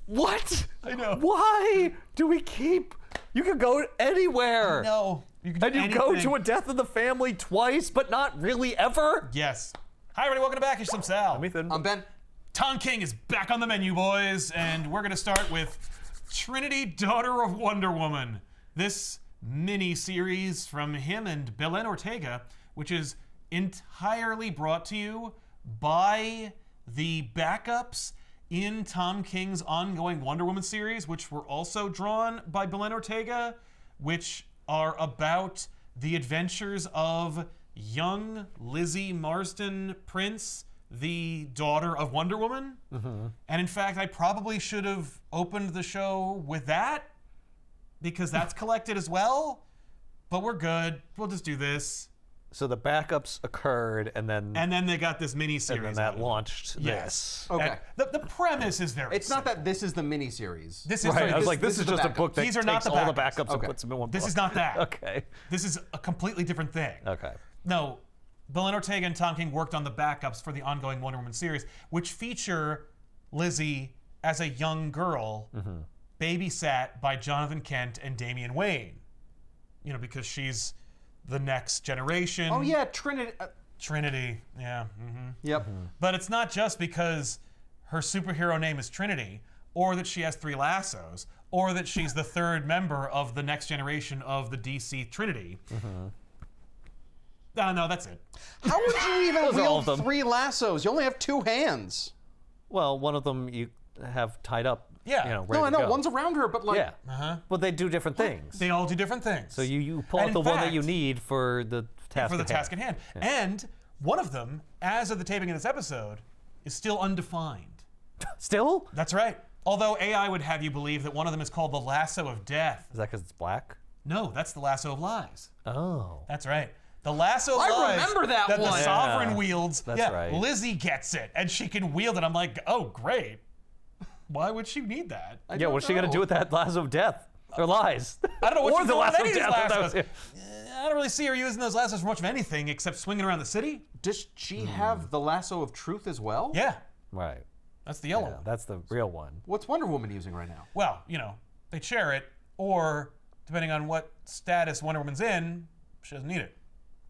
What? I know. Why do we keep... You could go anywhere. No. You can do And you go to a death of the family twice, but not really ever? Yes. Hi, everybody. Welcome to Back. I'm Sal. I'm Ethan. I'm Ben. Tom King is back on the menu, boys, and we're going to start with Trinity, Daughter of Wonder Woman. This mini-series from him and Belen Ortega, which is entirely brought to you by the backups in Tom King's ongoing Wonder Woman series, which were also drawn by Belen Ortega, which are about the adventures of young Lizzie Marston Prince, the daughter of Wonder Woman. Mm-hmm. And in fact, I probably should have opened the show with that, because that's collected as well. But we're good. We'll just do this. So the backups occurred, and then they got this mini-series. And then that launched yes. this. Okay. The premise is very It's not that this is the mini-series. This is right. I was like, this is just a book that These takes are not the all the backups. backups and puts them in one book. This is not that. Okay. This is a completely different thing. Okay. No, Belen Ortega and Tom King worked on the backups for the ongoing Wonder Woman series, which feature Lizzie as a young girl, babysat by Jonathan Kent and Damian Wayne. You know, because she's the next generation. Oh yeah, Trinity. Trinity, yeah. Mm-hmm. Yep. Mm-hmm. But it's not just because her superhero name is Trinity, or that she has 3 lassos, or that she's the third member of the next generation of the DC Trinity. No, that's it. How would you even Those are all wield of them. 3 lassos? You only have 2 hands. Well, one of them you have tied up. Yeah. You know, No, ready I to know. go. One's around her, but like... Yeah. Uh-huh. But they do different things. They all do different things. So you pull And out the in one that you fact- need for the task for the at task hand. at hand. And one of them, as of the taping of this episode, is still undefined. Still? That's right. Although AI would have you believe that one of them is called the lasso of death. Is that because it's black? No, that's the lasso of lies. Oh. That's right. The lasso of I lies remember that the one. sovereign Yeah, wields. that's yeah, right. Lizzie gets it, and she can wield it. I'm like, oh, great. Why would she need that? I Yeah, what's she gonna do with that lasso of death? Or lies? don't know what or she's the doing with lasso any of of these death. That lassos. was- I don't really see her using those lassos for much of anything except swinging around the city. Does she have the lasso of truth as well? Yeah, Right. that's the yellow Yeah, one. that's the real one. What's Wonder Woman using right now? Well, you know, they share it, or depending on what status Wonder Woman's in, she doesn't need it.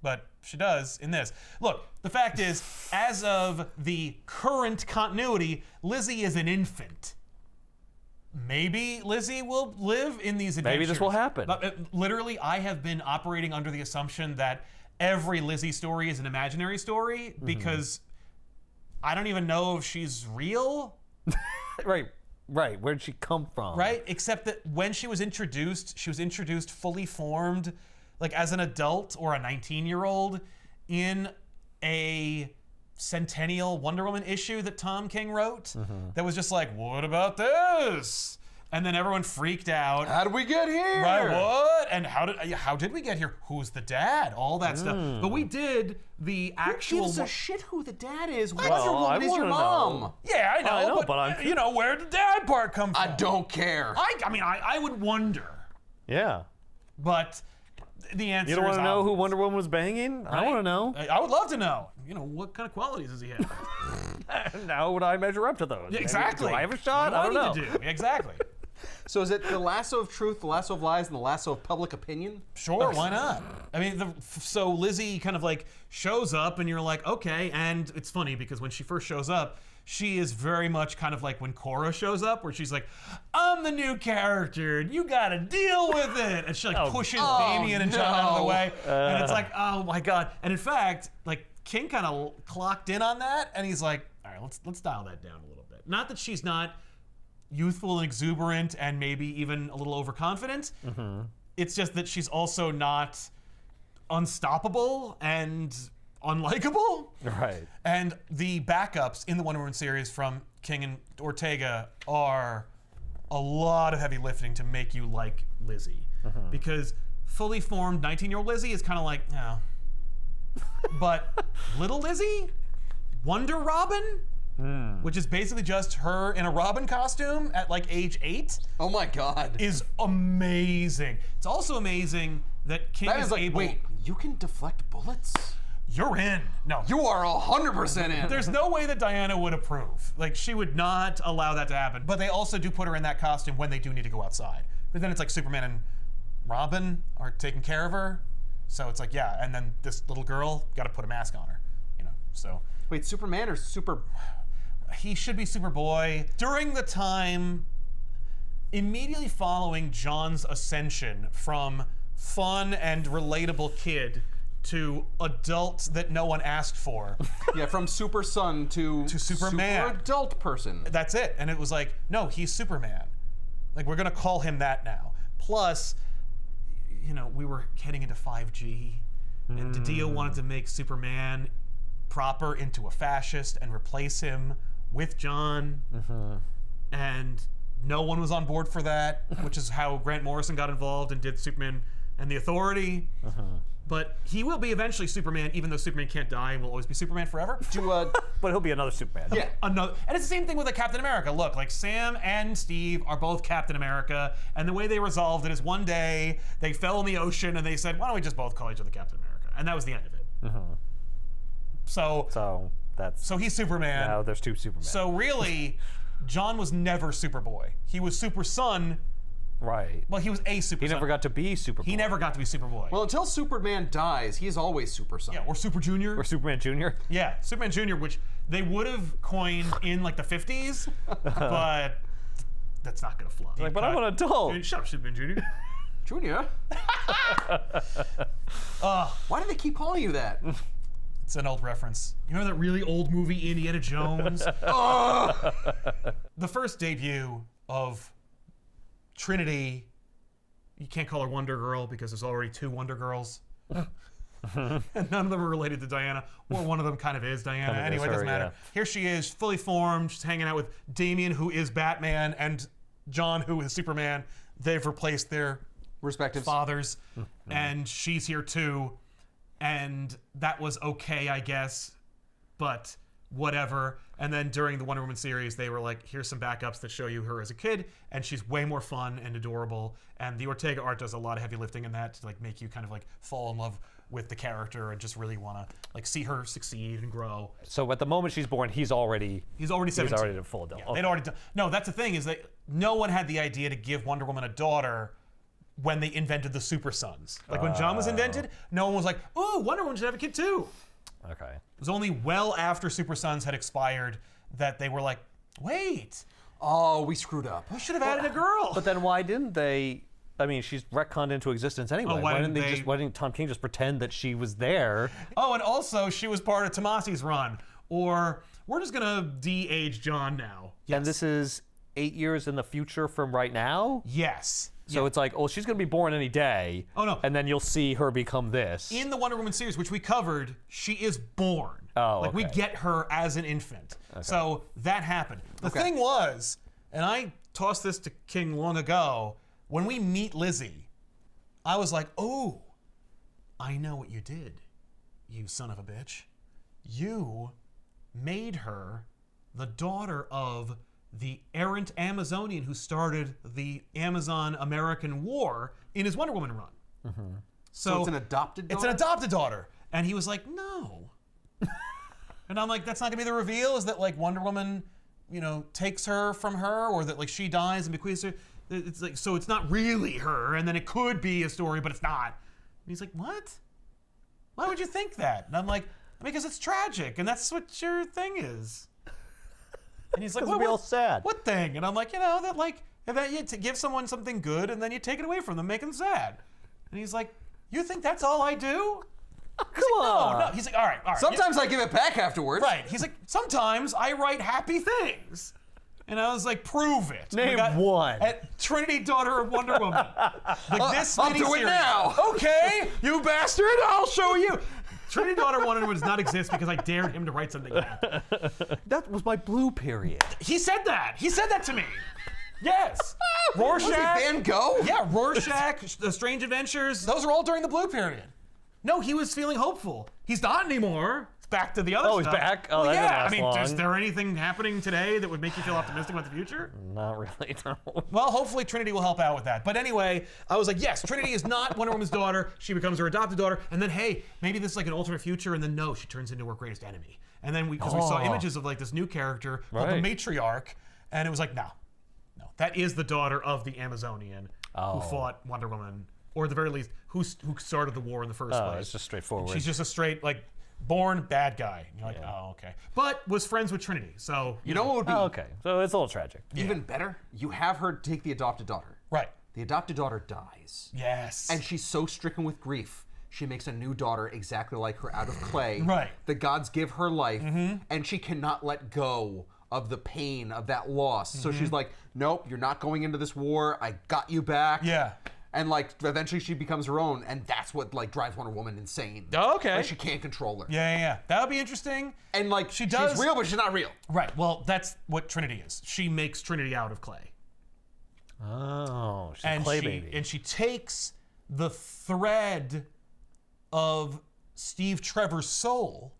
But she does in this. Look, the fact is, as of the current continuity, Lizzie is an infant. Maybe Lizzie will live in these adventures. Maybe this will happen. Literally, I have been operating under the assumption that every Lizzie story is an imaginary story because I don't even know if she's real. Right. Where'd she come from? Right? Except that when she was introduced fully formed, like as an adult or a 19-year-old in a Centennial Wonder Woman issue that Tom King wrote that was just like, what about this? And then everyone freaked out. How did we get here? Right, what? And how did we get here? Who's the dad? All that stuff. But we did the actual... Who gives a shit who the dad is? Well, Wonder Woman I is your wanna mom. know. Yeah, I know. I know, but I'm- you know, where did the dad part come from? I don't care. I mean, I would wonder. Yeah. But the answer You don't is want to know who obvious. Wonder Woman was banging? I Right? want to know. I would love to know. You know, what kind of qualities does he have? How would I measure up to those? Maybe- Exactly. Do I have a shot? What I do don't I know. need to do? Exactly. So is it the lasso of truth, the lasso of lies, and the lasso of public opinion? Sure, why not? I mean, so Lizzie kind of like shows up and you're like, okay, and it's funny because when she first shows up, she is very much kind of like when Cora shows up, where she's like, I'm the new character, and you gotta deal with it. And she like pushes Damien and John out of the way. And it's like, oh my God. And in fact, like King kind of clocked in on that, and he's like, all right, let's dial that down a little bit. Not that she's not youthful and exuberant and maybe even a little overconfident. It's just that she's also not unstoppable and unlikable. Right. And the backups in the Wonder Woman series from King and Ortega are a lot of heavy lifting to make you like Lizzie. Because fully formed 19-year-old Lizzie is kind of like, no. But little Lizzie, Wonder Robin, which is basically just her in a Robin costume at like age 8, Oh my God. is amazing. It's also amazing that King That is is like, able... wait, you can deflect bullets? you're in. No. You are 100% in. There's no way that Diana would approve. Like, she would not allow that to happen. But they also do put her in that costume when they do need to go outside. But then it's like Superman and Robin are taking care of her. So it's like, yeah, and then this little girl, got to put a mask on her, you know, so. Wait, Superman or Super... He should be Superboy. During the time immediately following John's ascension from fun and relatable kid to adult that no one asked for. Yeah, from Super Son to Superman. Super adult person. That's it. And it was like, no, he's Superman. Like, we're gonna call him that now. Plus, you know, we were heading into 5G, and DiDio wanted to make Superman proper into a fascist and replace him with John. And no one was on board for that, which is how Grant Morrison got involved and did Superman and the Authority. But he will be eventually Superman, even though Superman can't die and will always be Superman forever. But he'll be another Superman. Yeah. And it's the same thing with like Captain America. Look, like Sam and Steve are both Captain America, and the way they resolved it is one day they fell in the ocean and they said, why don't we just both call each other Captain America? And that was the end of it. So he's Superman. now there's two Supermen. So really, John was never Superboy. He was Super Son. Right. Well, he was a Super He Son. never got to be Superboy. He never got to be Superboy. Well, until Superman dies, he's always Super Son. Yeah, or Super Junior. Or Superman Jr. Yeah, Superman Jr., which they would have coined in like the 50s, but that's not gonna fly. Like, but I'm an adult. Dude, shut up, Superman Jr. Junior? Why do they keep calling you that? It's an old reference. You remember that really old movie, Indiana Jones? The first debut of Trinity, you can't call her Wonder Girl because there's already two Wonder Girls. And none of them are related to Diana, or one of them kind of is Diana. Kind of Anyway, is it doesn't her, matter. yeah. Here she is, fully formed. She's hanging out with Damian, who is Batman, and John, who is Superman. They've replaced their Respective fathers, and she's here too. And that was okay, I guess, but whatever. And then during the Wonder Woman series, they were like, here's some backups that show you her as a kid, and she's way more fun and adorable. And the Ortega art does a lot of heavy lifting in that to like make you kind of like fall in love with the character and just really want to like see her succeed and grow. So at the moment she's born, he's already 17. He's already a full adult. Yeah, they'd already done. No, that's the thing is that no one had the idea to give Wonder Woman a daughter when they invented the Super Sons. Like when John was invented, no one was like, "Ooh, Wonder Woman should have a kid too." Okay. It was only well after Super Sons had expired that they were like, "Wait, Oh, we screwed up. we should have added a girl." But then why didn't they? I mean, she's retconned into existence anyway. Oh, why didn't they- just? Why didn't Tom King just pretend that she was there? Oh, and also she was part of Tomasi's run. Or we're just gonna de-age John now. And this is 8 years in the future from right now. Yes. So it's like, oh, she's gonna be born any day. Oh, no. And then you'll see her become this. In the Wonder Woman series, which we covered, she is born. Oh, like we okay. get her as an infant. So that happened. The thing was, and I tossed this to King long ago, when we meet Lizzie, I was like, oh, I know what you did, you son of a bitch. You made her the daughter of the errant Amazonian who started the Amazon-American War in his Wonder Woman run. So it's an adopted daughter? It's an adopted daughter. And he was like, no. And I'm like, that's not gonna be the reveal, is that like Wonder Woman, you know, takes her from her, or that like she dies and bequeaths her. It's like, so it's not really her, and then it could be a story, but it's not. And he's like, what? Why would you think that? And I'm like, because it's tragic, and that's what your thing is. And he's like, Because it'll be all sad. What thing? And I'm like, you know, that like, that you to give someone something good and then you take it away from them, make them sad. And he's like, you think that's all I do? Come on. No. He's like, all right. Sometimes I give it back afterwards. Right. He's like, sometimes I write happy things. And I was like, prove it. We Name got one. At Trinity, daughter of Wonder Woman. Like this I'll do miniseries. it now. Okay, you bastard, I'll show you. Trinity, daughter of Wonder Woman does not exist because I dared him to write something like that. That was my blue period. He said that. He said that to me. Yes. Rorschach. Was he Van Gogh? Yeah, Rorschach, The Strange Adventures. Those are all during the Blue Period. No, he was feeling hopeful. He's not anymore. back to the other Oh, stuff. he's back? Oh, Well, that didn't yeah. last I mean, long. is there anything happening today that would make you feel optimistic about the future? Not really, no. Well, hopefully Trinity will help out with that. But anyway, I was like, yes, Trinity is not Wonder Woman's daughter. She becomes her adopted daughter. And then, hey, maybe this is like an alternate future. And then, no, she turns into her greatest enemy. And then because we saw images of like this new character called the matriarch. And it was like, no, that is the daughter of the Amazonian who fought Wonder Woman. Or at the very least, who started the war in the first place. It's just straightforward. She's just a straight, like, born bad guy. And you're like, oh, okay. But was friends with Trinity. So, You know what would be okay, so it's a little tragic. even better? You have her take the adopted daughter. right. The adopted daughter dies. Yes. And she's so stricken with grief, she makes a new daughter exactly like her out of clay. Right. The gods give her life, and she cannot let go of the pain of that loss. So she's like, nope, you're not going into this war. I got you back. Yeah. And like eventually she becomes her own, and that's what like drives Wonder Woman insane. Oh, okay. Like she can't control her. Yeah. That would be interesting. And like She does- she's real, but she's not real. Right. Well, that's what Trinity is. She makes Trinity out of clay. Oh, she's a And clay she baby. and she takes the thread of Steve Trevor's soul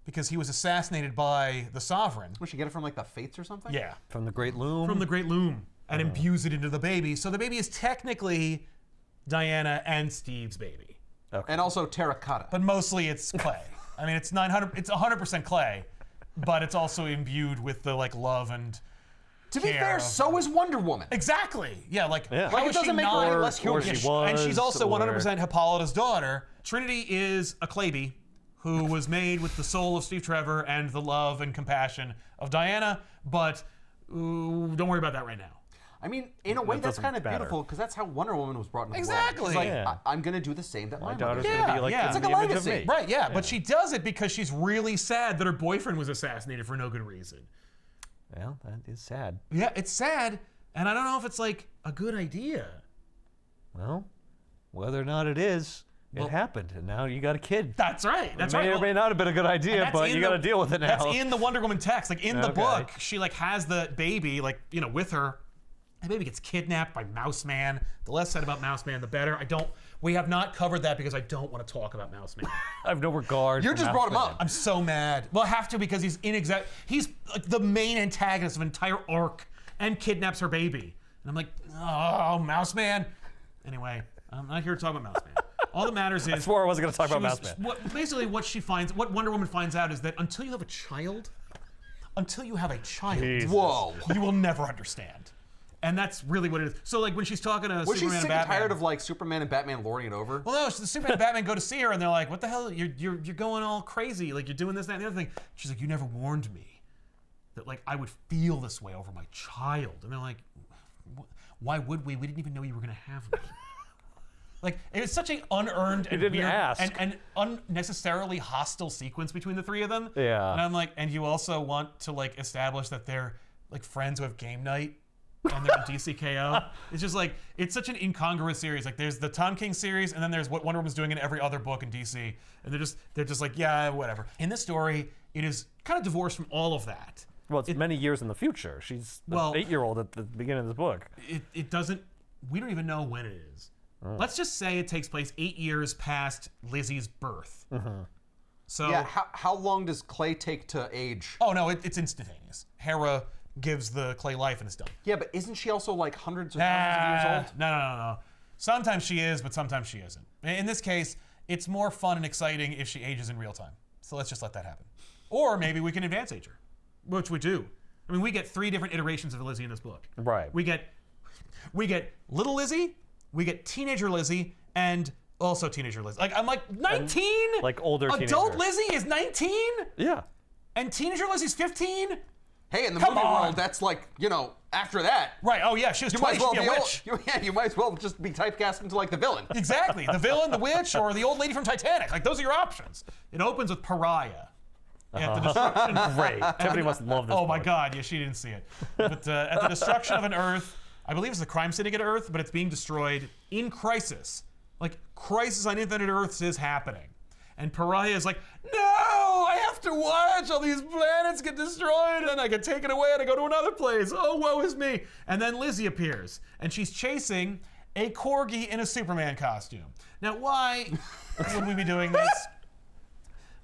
because he was assassinated by the Sovereign. Would she get it from like the Fates or something? Yeah. From the Great Loom. From the Great Loom and imbues it into the baby. So the baby is technically Diana and Steve's baby. And also terracotta. But mostly it's clay. I mean, it's 100% clay, but it's also imbued with the like love and to be care fair, of- so is Wonder Woman. Exactly. Yeah, like Yeah. how Like, it is she doesn't make her not any less human. Or she Yeah, and was, she's also or- 100% Hippolyta's daughter. Trinity is a Clayby who was made with the soul of Steve Trevor and the love and compassion of Diana, but don't worry about that right now. I mean, in a way, that's doesn't kind of matter. beautiful because that's how Wonder Woman was brought into the Exactly. world. She's like, Yeah. I'm going to do the same that my mother daughter's did. gonna be like Yeah. in It's like the a image of legacy. me. Right, yeah, but she does it because she's really sad that her boyfriend was assassinated for no good reason. Well, that is sad. Yeah, it's sad, and I don't know if it's like a good idea. Well, whether or not it is, it happened, and now you got a kid. That's right. That's It may right. or may not have been a good idea, That's but in you got to the- deal with it now. That's in the Wonder Woman text. Like in the Okay. book, she like has the baby like with her. The baby gets kidnapped by Mouse Man. The less said about Mouse Man, the better. We have not covered that because I don't want to talk about Mouse Man. I have no regard. You for just brought him Mouse up. I'm so mad. Well, I have to because he's He's like the main antagonist of an entire arc and kidnaps her baby. And I'm like, oh, Mouse Man. Anyway, I'm not here to talk about Mouse Man. All that matters is. I swore I wasn't going to talk she about was- Mouse Man. Basically, what Wonder Woman finds out is that until you have a child, Jesus. Whoa. you will never understand. And that's really what it is. So, like, when she's talking to Was she Superman sick and and Batman. tired of like Superman and Batman lording it over? Well, no, the Superman and Batman go to see her, and they're like, "What the hell? You're going all crazy. Like, you're doing this, that, and the other thing." She's like, "You never warned me that like I would feel this way over my child." And they're like, "Why would we? We didn't even know you were gonna have me." Like, it was such an unearned and didn't weird ask. and unnecessarily hostile sequence between the three of them. Yeah. And I'm like, and you also want to like establish that they're like friends who have game night and they're in DCKO. It's just like, it's such an incongruous series. Like, there's the Tom King series, and then there's what Wonder Woman's doing in every other book in DC. And they're just like, yeah, whatever. In this story, it is kind of divorced from all of that. Well, it's many years in the future. She's an Well- 8-year-old at the beginning of this book. It doesn't, we don't even know when it is. Let's just say it takes place 8 years past Lizzie's birth. So, Yeah, how long does Clay take to age? oh no, it's instantaneous. Hera gives the clay life and it's done. Yeah, but isn't she also like hundreds or thousands of years old? No. Sometimes she is, but sometimes she isn't. In this case, it's more fun and exciting if she ages in real time. So let's just let that happen. Or maybe we can advance age her, which we do. I mean, we get 3 different iterations of Lizzie in this book. Right. We get little Lizzie, we get teenager Lizzie, and also teenager Lizzie. Like, I'm like, 19? like older Adult teenager. Lizzie is 19? Yeah. And teenager Lizzie's 15? Hey, in the Come movie on. world, that's like, after that, Right, oh yeah, she was you might 20, as well she'd be a witch. you might as well just be typecast into like the villain. Exactly. The villain, the witch, or the old lady from Titanic. Like, those are your options. It opens with Pariah. At the destruction. Great. Tiffany must love this Oh my book. God, yeah, she didn't see it. But at the destruction of an Earth, I believe it's the crime syndicate Earth, but it's being destroyed in crisis. Like, crisis on Infinite Earths is happening. And Pariah is like, no, I have to watch all these planets get destroyed, and I get taken away, and I go to another place. Oh, woe is me. And then Lizzie appears, and she's chasing a corgi in a Superman costume. Now, why would we be doing this?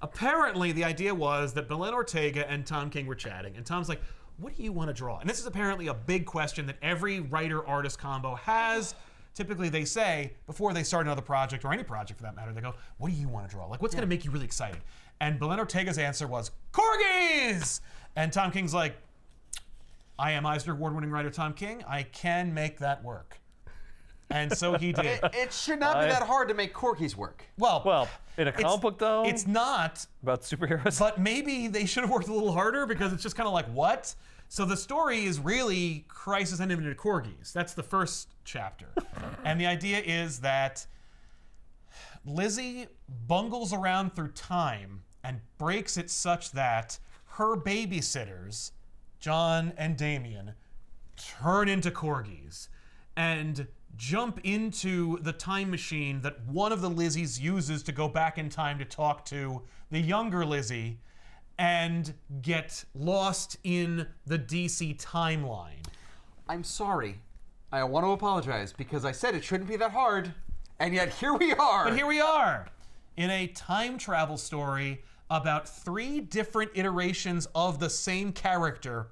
apparently the idea was that Belen Ortega and Tom King were chatting, and Tom's like, what do you want to draw? And this is apparently a big question that every writer-artist combo has. Typically they say, before they start another project, or any project for that matter, they go, what do you want to draw? Like, what's going to make you really excited? And Belen Ortega's answer was, Corgis! And Tom King's like, I am Eisner Award-winning writer Tom King. I can make that work. And so he did. It should not be that hard to make Corgis work. Well, in a comic book, though? It's not. About superheroes? But maybe they should have worked a little harder because it's just kind of like, what? So the story is really Crisis on Infinite Corgis. That's the first chapter. And the idea is that Lizzie bungles around through time and breaks it such that her babysitters, John and Damien, turn into Corgis and jump into the time machine that one of the Lizzies uses to go back in time to talk to the younger Lizzie and get lost in the DC timeline. I'm sorry. I want to apologize because I said it shouldn't be that hard, and yet here we are. But here we are in a time travel story about 3 different iterations of the same character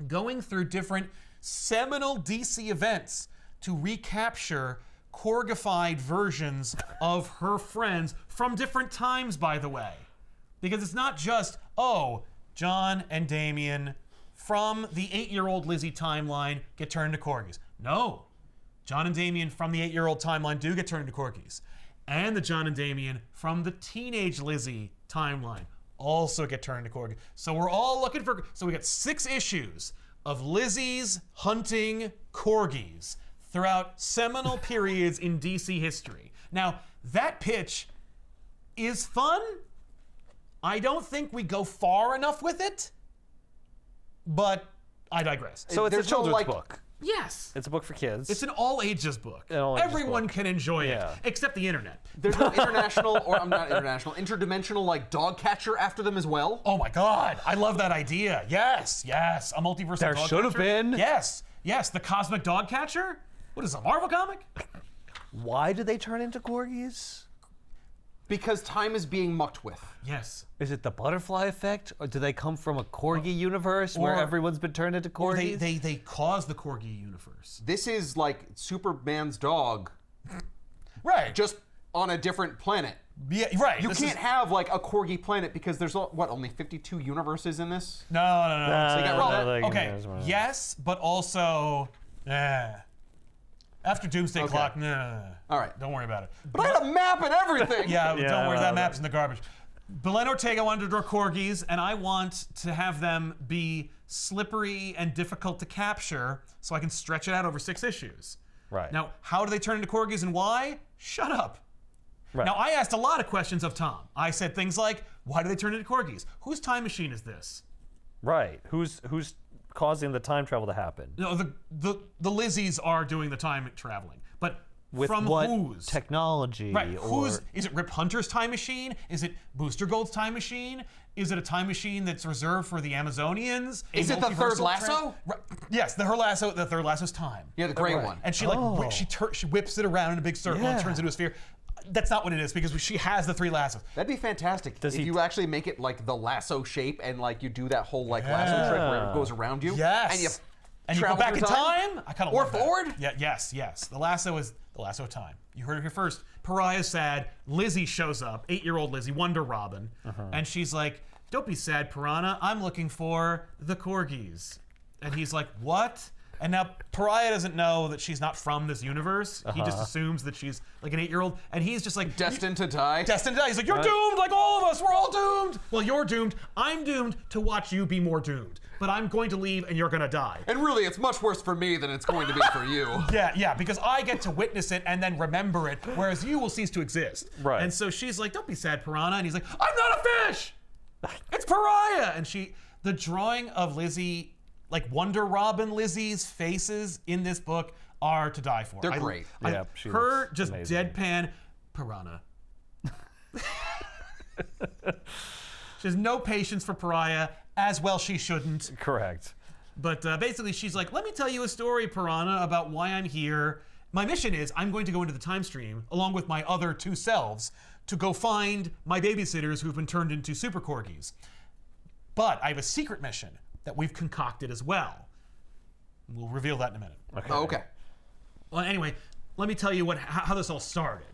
going through different seminal DC events to recapture Korgified versions of her friends from different times, by the way. Because it's not just, oh, John and Damien from the 8-year-old Lizzie timeline get turned to Corgis. No. John and Damien from the 8-year-old timeline do get turned into Corgis. And the John and Damien from the teenage Lizzie timeline also get turned to Corgis. So we're all looking for... So we got 6 issues of Lizzie's hunting Corgis throughout seminal periods in DC history. Now, that pitch is fun. I don't think we go far enough with it, but I digress. So it's a There's no, children's like- book. Yes. It's a book for kids. It's an all-ages book. An all-ages Everyone book. can enjoy Yeah. it, except the internet. There's no international, or I'm not international, interdimensional like dog catcher after them as well. Oh my God, I love that idea. Yes, yes, a multiversal There dog should have catcher. been. Yes, yes, the cosmic dog catcher. What is this, a Marvel comic? Why do they turn into corgis? Because time is being mucked with. Yes. Is it the butterfly effect, or do they come from a corgi universe where or- everyone's been turned into Or corgis? they cause the Corgi universe. This is like Superman's dog, Right. just on a different planet. Yeah, right. You this can't is- have like a corgi planet because there's only 52 universes in this? No. So you got rid of that? Okay. Yes, but also, after Doomsday Okay. Clock, nah. All right. Don't worry about it. But I had a map and everything. Yeah, Yeah, don't worry, that well, map's in the garbage. Belen Ortega wanted to draw corgis, and I want to have them be slippery and difficult to capture so I can stretch it out over 6 issues. Right. Now, how do they turn into corgis and why? Shut up. Right. Now, I asked a lot of questions of Tom. I said things like, why do they turn into corgis? Whose time machine is this? Right. Who's causing the time travel to happen? No, the Lizzies are doing the time traveling, but With from what whose? technology? Right, Or is it Rip Hunter's time machine? Is it Booster Gold's time machine? Is it a time machine that's reserved for the Amazonians? Is it the third lasso? Right, yes, the third lasso's time. Yeah, the gray Right. one. And she like she whips it around in a big circle and Yeah. turns it into a sphere. That's not what it is because she has the 3 lassos. That'd be fantastic Does if he- you actually make it like the lasso shape and like you do that whole like lasso trick where it goes around you. Yes. And you go travel back through in time. I kind of Or love that. forward? Yeah. Yes. The lasso is the lasso of time. You heard it here first. Pariah's sad. Lizzie shows up. 8-year-old Lizzie, Wonder Robin, and she's like, "Don't be sad, Piranha. I'm looking for the corgis." And he's like, "What?" And now Pariah doesn't know that she's not from this universe. He just assumes that she's like an 8-year-old, and he's just like Destined to die. Destined to die. He's like, "You're doomed, like all of us. We're all doomed." Well, you're doomed. I'm doomed to watch you be more doomed. But I'm going to leave, and you're gonna die. And really, it's much worse for me than it's going to be for you. Yeah, because I get to witness it and then remember it, whereas you will cease to exist. Right. And so she's like, "Don't be sad, Piranha." And he's like, "I'm not a fish! It's Pariah!" And the drawing of Lizzie, like Wonder Robin Lizzie's faces in this book are to die for. They're great. Yeah, she her looks just amazing. deadpan, Piranha. She has no patience for Pariah, as well she shouldn't. Correct. But basically, she's like, "Let me tell you a story, Piranha, about why I'm here my mission is I'm going to go into the time stream along with my other 2 selves to go find my babysitters who've been turned into super corgis. But I have a secret mission that we've concocted as well. We'll reveal that in a minute. Okay. Well, anyway, let me tell you how this all started.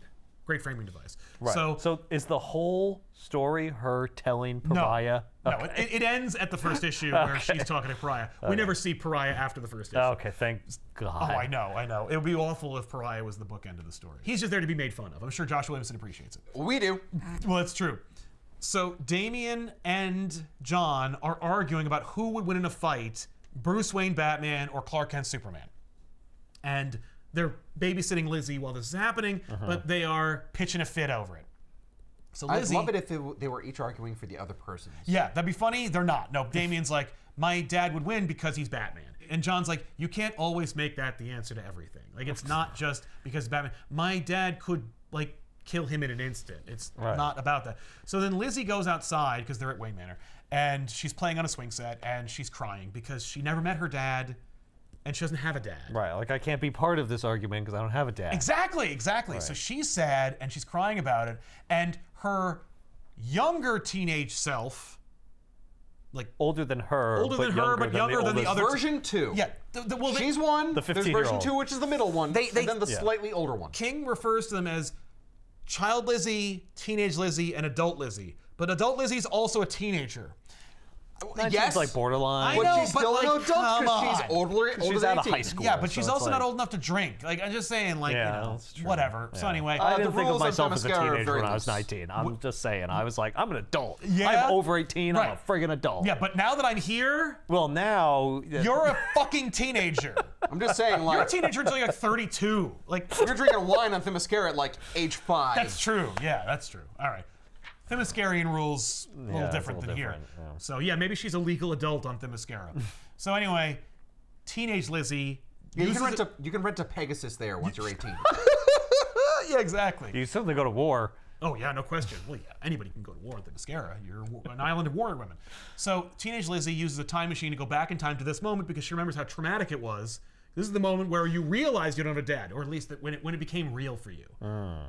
Great framing device. Right. So is the whole story her telling Pariah? No, it ends at the first issue where she's talking to Pariah. We never see Pariah after the first issue. Okay, thank God. Oh, I know. It would be awful if Pariah was the bookend of the story. He's just there to be made fun of. I'm sure Josh Williamson appreciates it. We do. Well, that's true. So Damian and John are arguing about who would win in a fight, Bruce Wayne Batman or Clark Kent Superman. And they're babysitting Lizzie while this is happening, but they are pitching a fit over it. So Lizzie, I'd love it if they were each arguing for the other person. yeah, that'd be funny. They're not. No, Damian's like, my dad would win because he's Batman. And John's like, you can't always make that the answer to everything. Like, it's not just because Batman. My dad could, like, kill him in an instant. It's not about that. So then Lizzie goes outside, because they're at Wayne Manor, and she's playing on a swing set, and she's crying because she never met her dad, and she doesn't have a dad. Right, like I can't be part of this argument because I don't have a dad. Exactly. Right. So she's sad, and she's crying about it, and her younger teenage self, like older than her, but younger than the other Version 2. Yeah. She's one. The There's 15-year-old. version 2, which is the middle one. They- and then the slightly older one. King refers to them as child Lizzie, teenage Lizzie, and adult Lizzie. But adult Lizzie's also a teenager. That Yes. seems like borderline. I But know, she's but, still like, an adult come because she's on. older She's than out of 18. high school. Yeah, but she's so it's also not like- old enough to drink. Like, I'm just saying, like, Yeah, that's true. whatever. So Yeah. anyway, I didn't the think of rules on myself as a Themyscira are teenager very when I was loose. 19. I'm just saying. I was like, I'm an adult. Yeah? I'm over 18. I'm Right. a friggin' adult. yeah, but now that I'm here, Well, now you're a fucking teenager. I'm just saying, You're a like, teenager until you're like 32. Like, you're drinking wine on Themyscira at like age 5. that's true. Yeah, that's true. All right. Themyscirian rules a little Yeah, it's a different little than here. different, yeah. So yeah, maybe she's a legal adult on Themyscira. So anyway, teenage Lizzie. Yeah, you uses can rent a Pegasus there once you're 18. yeah, exactly. you certainly go to war. Oh yeah, no question. Well, yeah, anybody can go to war on Themyscira. You're an island of warrior women. So teenage Lizzie uses a time machine to go back in time to this moment because she remembers how traumatic it was. This is the moment where you realize you don't have a dad, or at least that when it became real for you.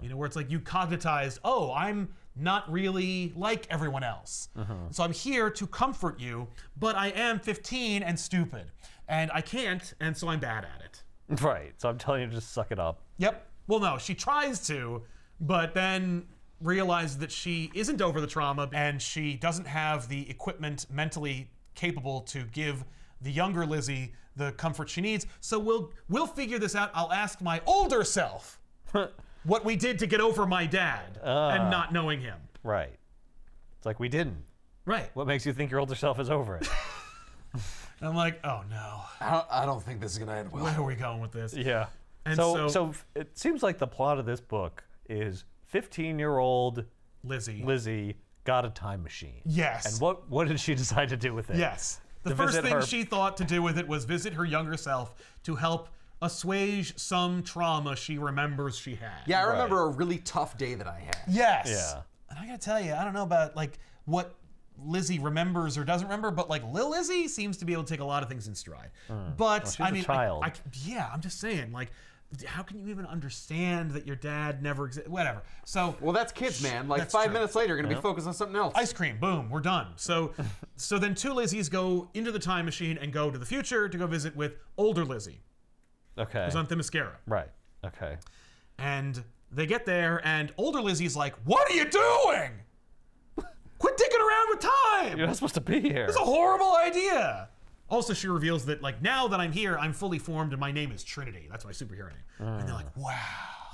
You know, where it's like you cognitized, oh, I'm not really like everyone else. So I'm here to comfort you, but I am 15 and stupid, and I can't, and so I'm bad at it. Right. So I'm telling you to just suck it up. Yep. Well, no, she tries to, but then realizes that she isn't over the trauma and she doesn't have the equipment mentally capable to give the younger Lizzie the comfort she needs. So we'll figure this out. I'll ask my older self what we did to get over my dad and not knowing him. Right. It's like we didn't. Right. What makes you think your older self is over it? And I'm like, oh no, I don't think this is gonna end well. where are we going with this? Yeah. And so it seems like the plot of this book is 15-year-old Lizzie. got a time machine. Yes. And what did she decide to do with it? Yes. The To first visit thing her- she thought to do with it was visit her younger self to help assuage some trauma she remembers she had. Yeah, I remember a really tough day that I had. Yes. Yeah. And I gotta tell you, I don't know about like what Lizzie remembers or doesn't remember, but like Lil Lizzie seems to be able to take a lot of things in stride. But she's I a mean, child. yeah, I'm just saying, like, how can you even understand that your dad never existed? Whatever. So Well, that's kids, man. Like That's 5 true. minutes later, you're gonna be focused on something else. ice cream, boom, we're done. So then 2 Lizzies go into the time machine and go to the future to go visit with older Lizzie, Okay. who's on Themyscira. Right. Okay. And they get there, and older Lizzie's like, "What are you doing? Quit dicking around with time! You're not supposed to be here. It's a horrible idea." Also, she reveals that, like, now that I'm here, I'm fully formed, and my name is Trinity. That's my superhero name. And they're like, "Wow,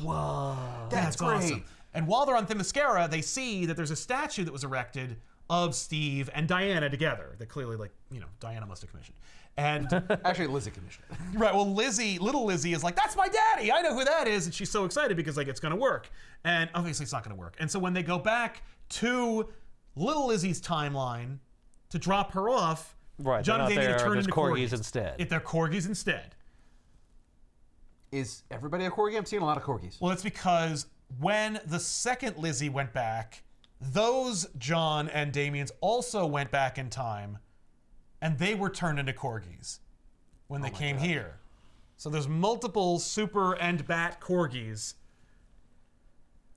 Whoa. that's great." awesome." And while they're on Themyscira, they see that there's a statue that was erected of Steve and Diana together. That clearly, like, you know, Diana must have commissioned. And Actually, Lizzie commissioned. right, well, little Lizzie is like, "That's my daddy. I know who that is," and she's so excited because like it's gonna work. And obviously, it's not gonna work. And so when they go back to little Lizzie's timeline to drop her off, Right, John they're and not Damien there, turn there's into corgis instead. If they're corgis instead. Is everybody a corgi? I'm seeing a lot of corgis. Well, it's because when the second Lizzie went back, those John and Damien's also went back in time, and they were turned into corgis when they came here. So there's multiple super and bat corgis,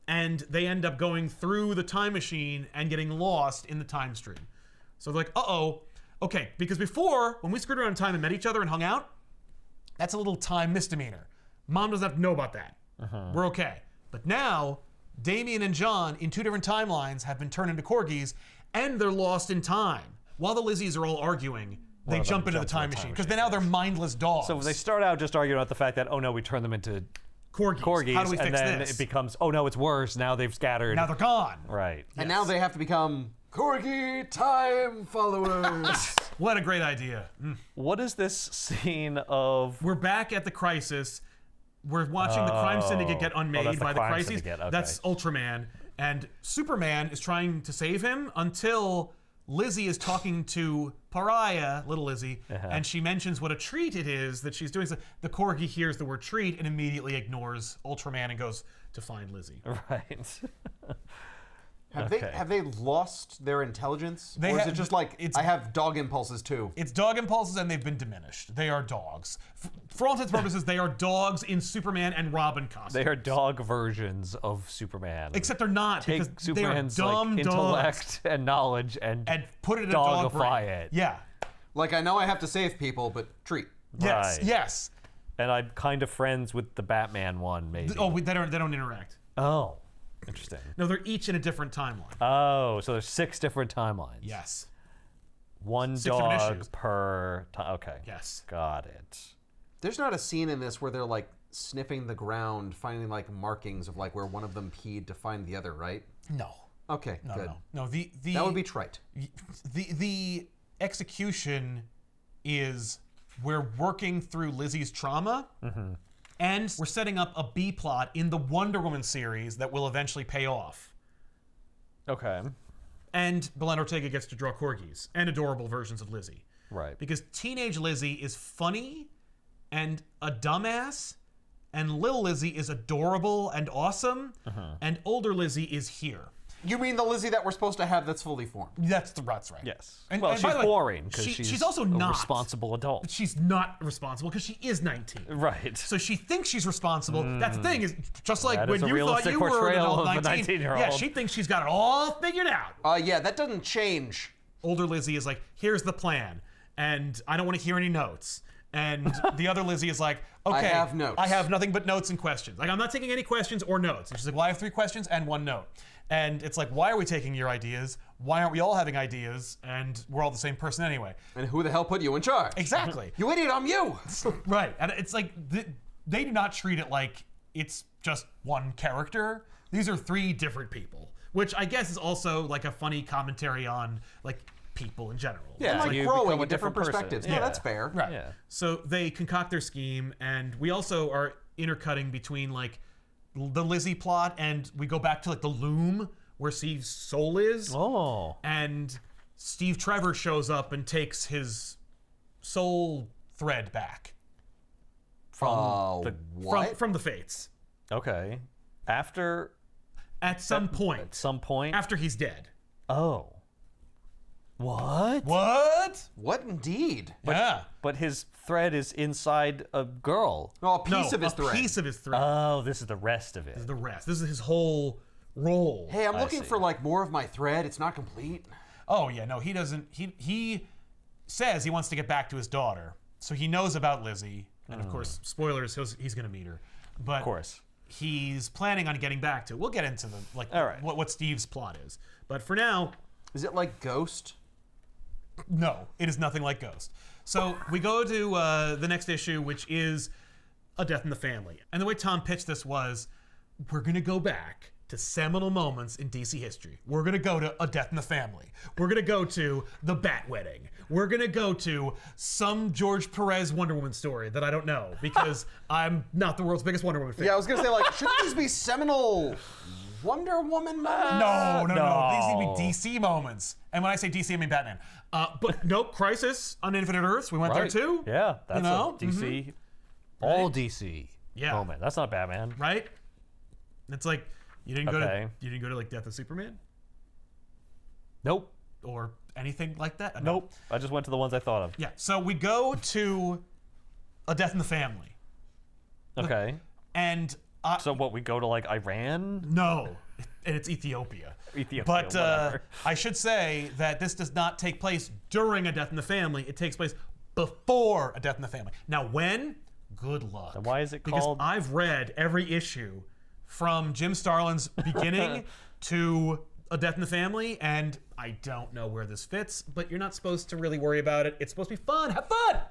and they end up going through the time machine and getting lost in the time stream. So they're like, uh-oh. Okay, because before, when we screwed around in time and met each other and hung out, that's a little time misdemeanor. Mom doesn't have to know about that. We're okay. But now, Damien and John, in 2 different timelines, have been turned into corgis, and they're lost in time. While the Lizzies are all arguing, they jump into the time machine, because now they're mindless dogs. So they start out just arguing about the fact that, oh no, we turn them into corgis. How do we fix and then this? it becomes, oh no, it's worse. Now they've scattered. Now they're gone. Right. And now they have to become corgi time followers. What a great idea. What is this scene of? We're back at the crisis. We're watching the crime syndicate get unmade that's the by the crime crises. syndicate, okay. That's Ultraman. And Superman is trying to save him until Lizzie is talking to Pariah, little Lizzie, and she mentions what a treat it is that she's doing. So the corgi hears the word treat and immediately ignores Ultraman and goes to find Lizzie. Right. Have they lost their intelligence? Or is it just like, I have dog impulses too? It's dog impulses and they've been diminished. They are dogs. For all intents and purposes, they are dogs in Superman and Robin costumes. They are dog versions of Superman. Except they're not, Take because Superman's they are dumb like, dogs. intellect and knowledge and Put it in a dog brain. dogify it. Yeah. Like, I know I have to save people, but treat. Yes. Right. Yes. And I'm kind of friends with the Batman one, maybe. They don't interact. Oh, interesting. No, they're each in a different timeline. Oh, so there's 6 different timelines. Yes. One 6 different dog issues. per time. Okay. Yes. Got it. There's not a scene in this where they're like sniffing the ground, finding like markings of like where one of them peed to find the other, right? No. Okay, No. good. No. The That would be trite. the execution is we're working through Lizzie's trauma. And we're setting up a B plot in the Wonder Woman series that will eventually pay off. Okay. And Belen Ortega gets to draw corgis and adorable versions of Lizzie. Right. Because teenage Lizzie is funny and a dumbass, and little Lizzie is adorable and awesome, and older Lizzie is here. You mean the Lizzie that we're supposed to have that's fully formed? That's right. Yes. And, Well, and by she's the way, boring because she's also a not responsible adult. She's not responsible because she is 19. Right. So she thinks she's responsible. That's the thing, is just like That when is a you thought realistic you were an portrayal adult of a 19. 19-year-old. Yeah, she thinks she's got it all figured out. Yeah, that doesn't change. Older Lizzie is like, here's the plan, and I don't want to hear any notes. And the other Lizzie is like, okay, I have notes. I have nothing but notes and questions. Like, I'm not taking any questions or notes. And she's like, well, I have 3 questions and 1 note. And it's like, why are we taking your ideas? Why aren't we all having ideas? And we're all the same person anyway. And who the hell put you in charge? Exactly. You idiot, I'm you! Right. And it's like, they do not treat it like it's just one character. These are 3 different people, which I guess is also like a funny commentary on like people in general. Yeah, And like you growing become a in different different person. perspectives. Yeah. Yeah, that's fair. Right. Yeah. So they concoct their scheme, and we also are intercutting between like the Lizzie plot, and we go back to like the loom where Steve's soul is. Oh. And Steve Trevor shows up and takes his soul thread back From the What? from the Fates Okay. After at some point. at some point. After he's dead. Oh. What? What? What indeed? Yeah. But his thread is inside a girl. Oh, a piece No, of his a thread. piece of his thread. Oh, this is the rest of it. The rest. This is his whole role. Hey, I'm I looking see. for like more of my thread. It's not complete. Oh yeah, no, he doesn't. He says he wants to get back to his daughter, so he knows about Lizzie, and of course, spoilers, he's going to meet her. But Of course. he's planning on getting back to it. We'll get into the All right. what Steve's plot is. But for now, Is it like Ghost? no, it is nothing like Ghost. So we go to the next issue, which is A Death in the Family. And the way Tom pitched this was, we're going to go back to seminal moments in DC history. We're going to go to A Death in the Family. We're going to go to the Bat Wedding. We're going to go to some George Perez Wonder Woman story that I don't know because I'm not the world's biggest Wonder Woman fan. Yeah, I was gonna say like, shouldn't these be seminal Wonder Woman moments? No. These need No. to be DC moments. And when I say DC, I mean Batman. But nope, Crisis on Infinite Earths. We went there too. Yeah, that's know? a DC. All DC Yeah. moment. That's not Batman. Right? It's like you didn't Okay. go to like Death of Superman Nope. or anything like that. No. Nope. I just went to the ones I thought of. Yeah. So we go to A Death in the Family, Okay. And So what? We go to like Iran? no, and it's Ethiopia. Ethiopia, But whatever. I should say that this does not take place during a death in the family. It takes place before a death in the family. Now, when? Good luck. And why is it because called? I've read every issue from Jim Starlin's beginning to a death in the family, and I don't know where this fits, but you're not supposed to really worry about it. It's supposed to be fun. Have fun!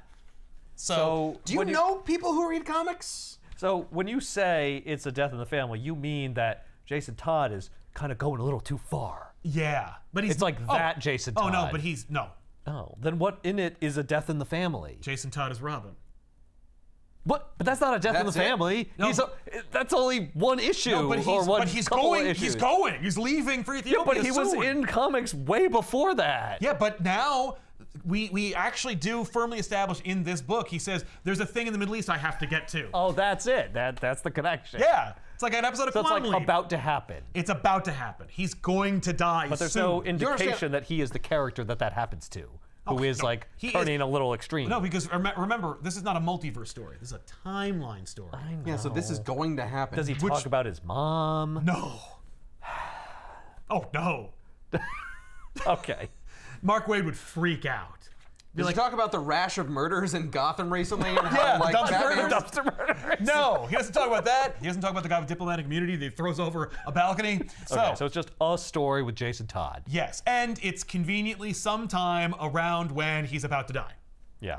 So Do you know people who read comics? So when you say it's a death in the family, you mean that Jason Todd is kind of going a little too far. yeah. But he's It's like that Jason Oh, no, Todd. but he's, no. Oh, then what in it is a death in the family? Jason Todd is Robin. What? But that's not a death in the That's it. family. No, That's only one issue No, but or one he's couple going. of issues. He's going. He's leaving for Ethiopia. But he was soon. in comics way before that. Yeah, but now we actually do firmly establish in this book. He says there's a thing in the Middle East I have to get to. Oh, that's it. That's the connection. Yeah, it's like an episode of So it's Quantum like Leap. about to happen. It's about to happen. He's going to die. But there's soon. no understand- indication that he is the character that happens to, who is no, like he is- turning a little extreme. No, because remember, this is not a multiverse story. This is a timeline story. I know. Yeah, so this is going to happen. Does he talk about his mom? No. Oh no. Okay. Mark Waid would freak out. Did you talk about the rash of murders in Gotham recently? And Yeah, how, the like, dumpster Batman- murders. Dumpster murders. No, he doesn't talk about that. He doesn't talk about the guy with diplomatic immunity that he throws over a balcony. Okay, so it's just a story with Jason Todd. Yes, and it's conveniently sometime around when he's about to die. Yeah.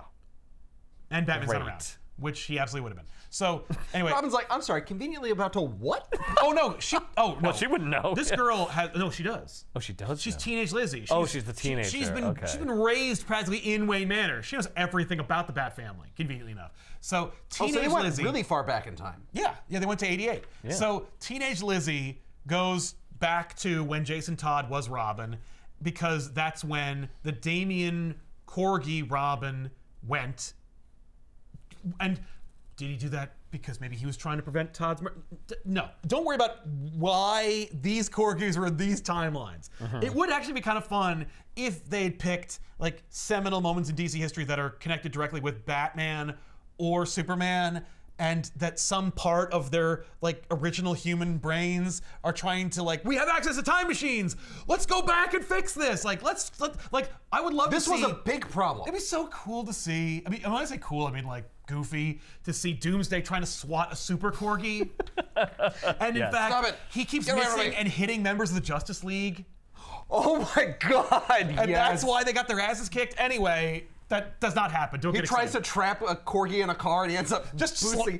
And Batman's not Great. around, which he absolutely would have been. So, anyway. Robin's like, I'm sorry, conveniently about to what? Oh, no, no. Well, she wouldn't know. This girl has, no, she does. Oh, she does. She's know. teenage Lizzie. She's the teenager, She's been okay. raised practically in Wayne Manor. She knows everything about the Bat family, conveniently enough. So, Oh, teenage so they went Lizzie. really far back in time. Yeah, they went to 88. Yeah. So teenage Lizzie goes back to when Jason Todd was Robin, because that's when the Damian Corgi Robin went. And did he do that because maybe he was trying to prevent Todd's murder? No, don't worry about why these Corgis were in these timelines. It would actually be kind of fun if they'd picked like seminal moments in DC history that are connected directly with Batman or Superman, and that some part of their like original human brains are trying to like, we have access to time machines. Let's go back and fix this. Like I would love This to see. was a big problem. It'd be so cool to see. I mean, when I say cool, I mean like goofy to see Doomsday trying to swat a super corgi. And in Yes. fact, Stop it. he keeps Get away from missing me. and hitting members of the Justice League. Oh my God! And yes. that's why they got their asses kicked. Anyway, that does not happen. Don't he get tries excited. to trap a corgi in a car, and he ends up Just boosting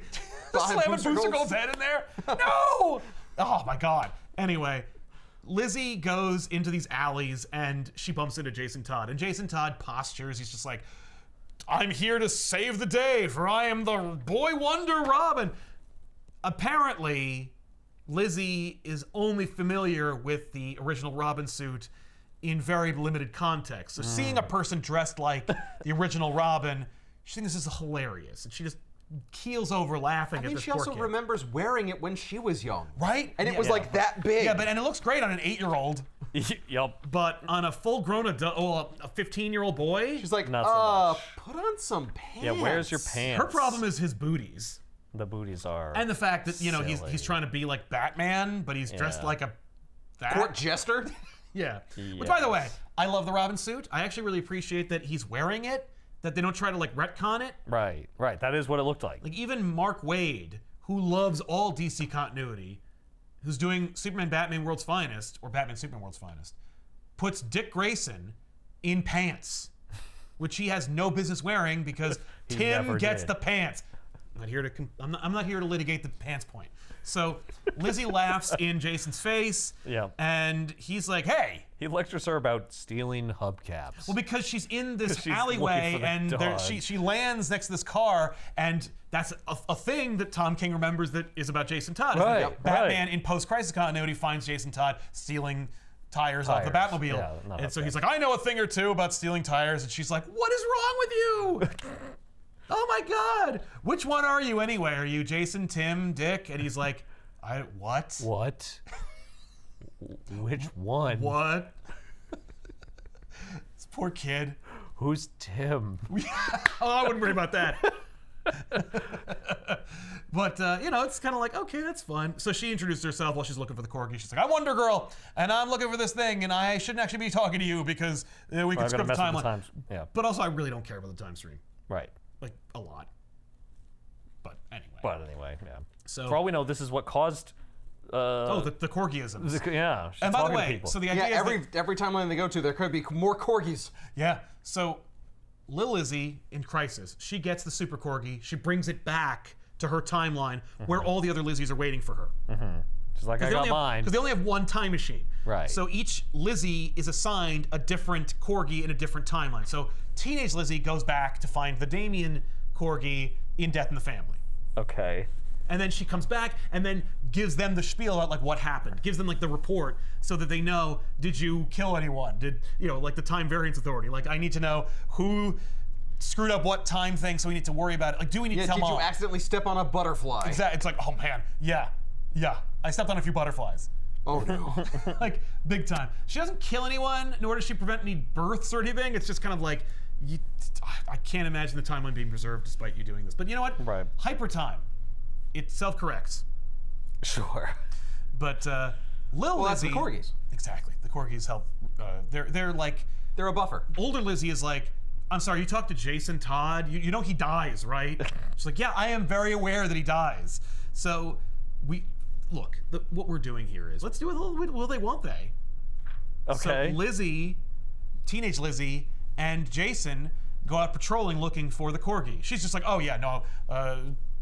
behind slamming Booster Booster Gold's- Gold's head in there. No! Oh my God. Anyway, Lizzie goes into these alleys and she bumps into Jason Todd. And Jason Todd postures. He's just like, I'm here to save the day, for I am the boy wonder Robin. Apparently, Lizzie is only familiar with the original Robin suit in very limited context. So seeing a person dressed like the original Robin, she thinks this is hilarious. And she just keels over laughing I at mean, this she poor also kid. remembers wearing it when she was young. Right? And it Yeah. was like that big. Yeah, and it looks great on an 8-year-old, Yup. but on a full-grown adult, a 15-year-old boy, She's like, Not so much. put on some pants. Yeah, where's your pants? her problem is his booties. The booties are. And the fact that, you know, Silly. he's trying to be like Batman, but he's dressed Yeah. like a... That? Court jester? Yeah. Which, by the way, Yes. I love the Robin suit. I actually really appreciate that he's wearing it, that they don't try to, like, retcon it. Right. That is what it looked like. Like, even Mark Waid, who loves all DC continuity, who's doing Superman Batman World's Finest, or Batman Superman World's Finest, puts Dick Grayson in pants, which he has no business wearing because He Tim never gets did. the pants. I'm not here to litigate the pants point. So Lizzie laughs in Jason's face, Yeah. and he's like, hey. He lectures her about stealing hubcaps. Well, because she's in this 'Cause she's alleyway looking for the and dog. she lands next to this car, and that's a thing that Tom King remembers that is about Jason Todd. is that Right, Batman right. in post-crisis continuity finds Jason Todd stealing tires off the Tires, Batmobile. yeah, not and so hubcaps. he's like, I know a thing or two about stealing tires. And she's like, what is wrong with you? Oh my God. Which one are you anyway? Are you Jason, Tim, Dick? And he's like, what? What? Which one? What? This poor kid. Who's Tim? Oh, I wouldn't worry about that. But, it's kind of like, okay, that's fun. So she introduced herself while she's looking for the corgi. She's like, I'm Wonder Girl, and I'm looking for this thing, and I shouldn't actually be talking to you because we can script the timeline. Yeah. But also, I really don't care about the time stream. Right. Like, a lot. But anyway. Yeah. So, for all we know, this is what caused. The corgiisms. Yeah. And by the talking to way, people. so the idea is that, every timeline they go to, there could be more corgis. yeah. So Lil Lizzie in Crisis, she gets the super corgi, she brings it back to her timeline where all the other Lizzies are waiting for her. She's like, I got mine. Because they only have one time machine. Right. So each Lizzie is assigned a different corgi in a different timeline. So teenage Lizzie goes back to find the Damien corgi in Death in the Family. Okay. And then she comes back and then gives them the spiel about like what happened, gives them like the report so that they know, did you kill anyone? Did, like the Time Variance Authority. Like, I need to know who screwed up what time thing, so we need to worry about it. Like, do we need to tell Did Mom? you accidentally step on a butterfly? Exactly. It's like, oh man, yeah. I stepped on a few butterflies. Oh no. Like, big time. She doesn't kill anyone, nor does she prevent any births or anything. It's just kind of like, I can't imagine the timeline being preserved despite you doing this. But you know what? Right. Hyper time. It self-corrects. Sure. But Lil Well, that's Lizzie... the corgis. Exactly. The corgis help. They're like... They're a buffer. Older Lizzie is like, I'm sorry, you talked to Jason Todd? You know he dies, right? She's like, yeah, I am very aware that he dies. So, what we're doing here is, let's do it a little bit, will they, won't they? Okay. So Lizzie, teenage Lizzie, and Jason go out patrolling looking for the corgi. She's just like, oh yeah, no,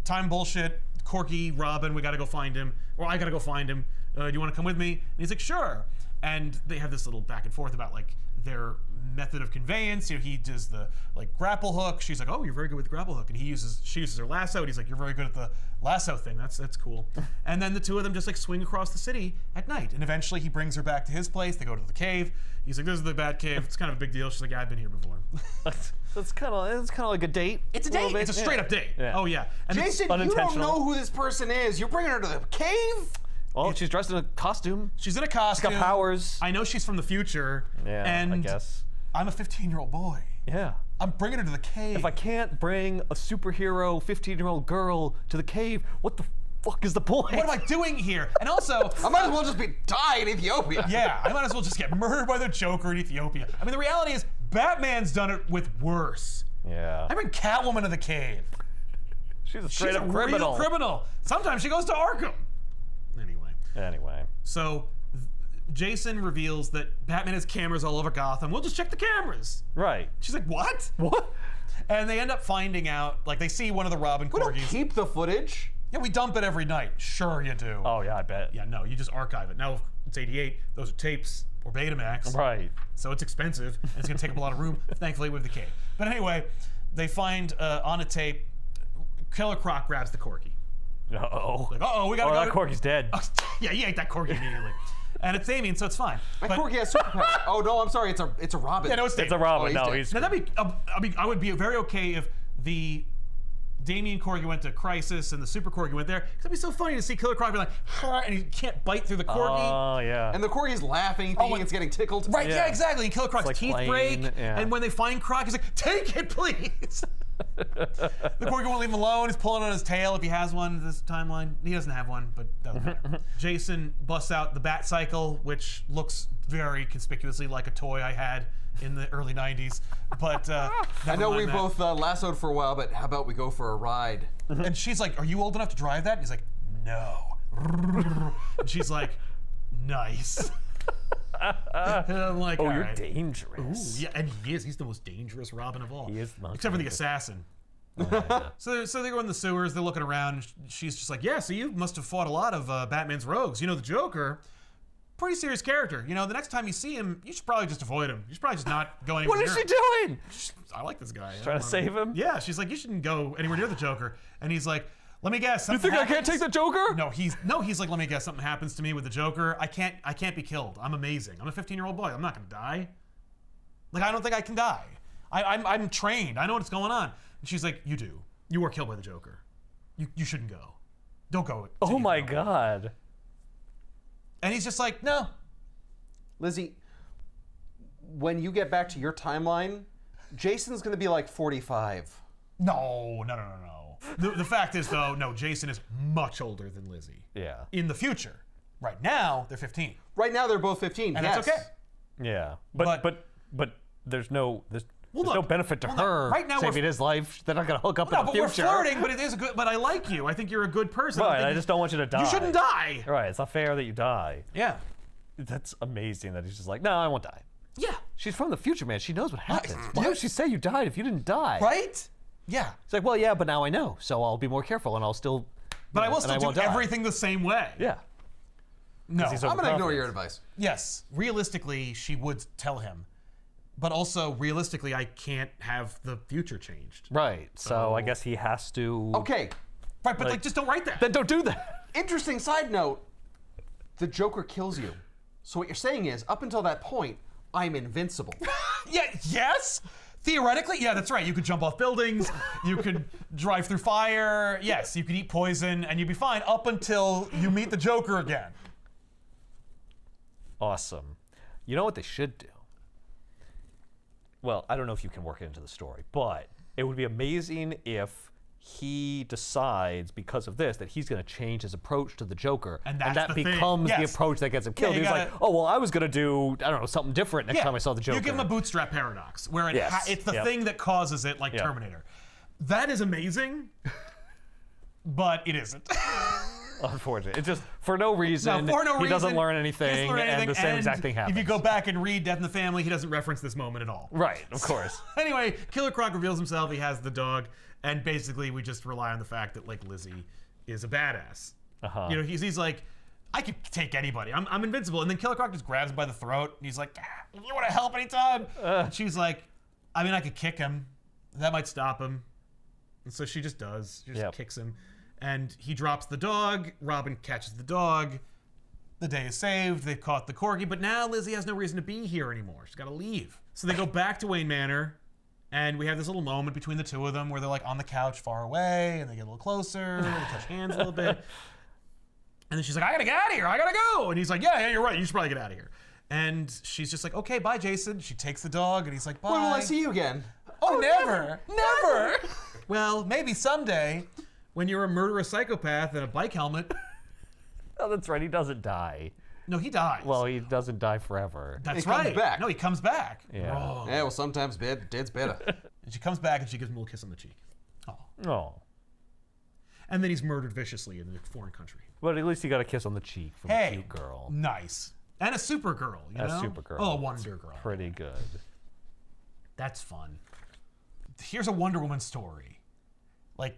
time bullshit, corgi, Robin, we gotta go find him, or I gotta go find him. Do you wanna come with me? And he's like, sure. And they have this little back and forth about like their method of conveyance. He does the like grapple hook. She's like, oh, you're very good with the grapple hook. And she uses her lasso. And he's like, you're very good at the lasso thing. That's cool. And then the two of them just like swing across the city at night. And eventually he brings her back to his place. They go to the cave. He's like, this is the Bat Cave. It's kind of a big deal. She's like, yeah, I've been here before. It's kind of like a date. It's a date. It's a straight up date. Yeah. Oh yeah. And Jason, you don't unintentional. know who this person is. You're bringing her to the cave? Well, she's dressed in a costume. she's in a costume. She's got powers. I know she's from the future. Yeah, and I guess. I'm a 15-year-old boy. Yeah. I'm bringing her to the cave. If I can't bring a superhero 15-year-old girl to the cave, what the fuck is the point? What am I doing here? And also, I might as well just die in Ethiopia. yeah, I might as well just get murdered by the Joker in Ethiopia. I mean, the reality is, Batman's done it with worse. Yeah. I bring Catwoman to the cave. She's a She's straight a up criminal. real criminal. Sometimes she goes to Arkham. Anyway. So Jason reveals that Batman has cameras all over Gotham. We'll just check the cameras. Right. She's like, what? What? And they end up finding out, like, they see one of the Robin We don't corgis. keep the footage. Yeah, we dump it every night. Sure you do. Oh yeah, I bet. Yeah, no, you just archive it. Now, if it's 88, those are tapes or Betamax. Right. So it's expensive, and it's gonna take up a lot of room. Thankfully, with the cave. But anyway, they find on a tape, Killer Croc grabs the corgi. Uh-oh. Like, we gotta go. That corgi's dead. Yeah, he ate that corgi immediately. And it's Damien, so it's fine. My corgi has superpowers. Oh no, I'm sorry. It's a Robin. Yeah, no, it's It's a Damien. Robin. he's No, dead. he's. Now that'd be, I would be very okay if the Damien corgi went to Crisis and the Super corgi went there. Cause it'd be so funny to see Killer Croc be like, and he can't bite through the corgi. Oh yeah. And the corgi's laughing, thinking it's getting tickled. Right, yeah, Yeah. exactly. And Killer Croc's like teeth playing, break, yeah. and when they find Croc, he's like, take it, please. The corgi won't leave him alone. He's pulling on his tail if he has one this timeline. He doesn't have one, but doesn't matter. Jason busts out the Bat Cycle, which looks very conspicuously like a toy I had in the early 90s. But I know we both lassoed for a while, but how about we go for a ride? And she's like, are you old enough to drive that? And he's like, no. And she's like, nice. And I'm like, Oh, all you're right. dangerous. Ooh, yeah, and he is. He's the most dangerous Robin of all. He is the most Except for the dangerous. assassin. So they go in the sewers. They're looking around. And she's just like, yeah, so you must have fought a lot of Batman's rogues. You know, the Joker, pretty serious character. You know, the next time you see him, you should probably just avoid him. You should probably just not go anywhere What near is she him. doing? I like this guy. Trying to save him? Yeah, she's like, you shouldn't go anywhere near the Joker. And he's like, let me guess. You think I can't take the Joker? No, he's like, let me guess, something happens to me with the Joker. I can't be killed. I'm amazing. I'm a 15-year-old boy. I'm not gonna die. Like, I don't think I can die. I'm trained. I know what's going on. And she's like, you do. You were killed by the Joker. You shouldn't go. Don't go. Oh my God. And he's just like, no. Lizzie, when you get back to your timeline, Jason's gonna be like 45. No. The fact is, though, no, Jason is much older than Lizzie. Yeah. In the future. Right now, they're 15. Right now, they're both 15. And yes. that's okay. Yeah. But there's no benefit to no, her right now saving his life. They're not gonna hook up in the but future. we're flirting, but it is a good. But I like you. I think you're a good person. Right. I just don't want you to die. You shouldn't die. Right. It's not fair that you die. Yeah. That's amazing that he's just like, no, I won't die. Yeah. She's from the future, man. She knows what happens. Why would she say you died if you didn't die? Right? Yeah. It's like, well, yeah, but now I know, so I'll be more careful and I'll still. But I will still do won't die. everything the same way. Yeah. No. he's I'm going to ignore overconfident. your advice. Yes. Realistically, she would tell him. But also, realistically, I can't have the future changed. Right. So I guess he has to. Okay. Right, but like just don't write that. Then don't do that. Interesting side note. The Joker kills you. So what you're saying is, up until that point, I'm invincible. Yeah, yes. Theoretically, yeah, that's right. You could jump off buildings, you could drive through fire, yes, you could eat poison, and you'd be fine up until you meet the Joker again. Awesome. You know what they should do? Well, I don't know if you can work it into the story, but it would be amazing if he decides, because of this, that he's going to change his approach to the Joker, And that's that the thing. becomes the Yes. approach that gets him killed. you He's like, gotta- oh, well, I was going to do, I don't know, something different next time I saw the Joker. You give him a bootstrap paradox, where Yes. it's the Yep. thing that causes it, like Yep. Terminator. That is amazing, but it isn't. Unfortunately. It's just, for no reason, No, for no he reason, doesn't learn he anything, doesn't learn anything, and the same and exact thing happens. If you go back and read Death in the Family, he doesn't reference this moment at all. Right, of course. Anyway, Killer Croc reveals himself. He has the dog, and basically we just rely on the fact that like Lizzie is a badass. Uh-huh. You know, he's like, I could take anybody. I'm invincible. And then Killer Croc just grabs him by the throat, and he's like, you want to help anytime? And she's like, I mean, I could kick him. That might stop him. And so she just does. She just kicks him. And he drops the dog. Robin catches the dog. The day is saved. They've caught the corgi. But now Lizzie has no reason to be here anymore. She's got to leave. So they go back to Wayne Manor. And we have this little moment between the two of them where they're like on the couch far away. And they get a little closer. They touch hands a little bit. And then she's like, I got to get out of here. I got to go. And he's like, yeah, you're right. You should probably get out of here. And she's just like, okay, bye, Jason. She takes the dog. And he's like, bye. When will I see you again? Oh, never. Never. Well, maybe someday when you're a murderous psychopath in a bike helmet. Oh, that's right. He doesn't die. No, he dies. Well, he doesn't die forever. That's he comes right. back. No, he comes back. Yeah. Wrong. Yeah, well, sometimes dead's better. And she comes back and she gives him a little kiss on the cheek. Oh. Oh. And then he's murdered viciously in a foreign country. But at least he got a kiss on the cheek from a cute girl. Nice. And a super girl, you know? A super girl. Oh, a Wonder Girl. Pretty good. That's fun. Here's a Wonder Woman story. Like,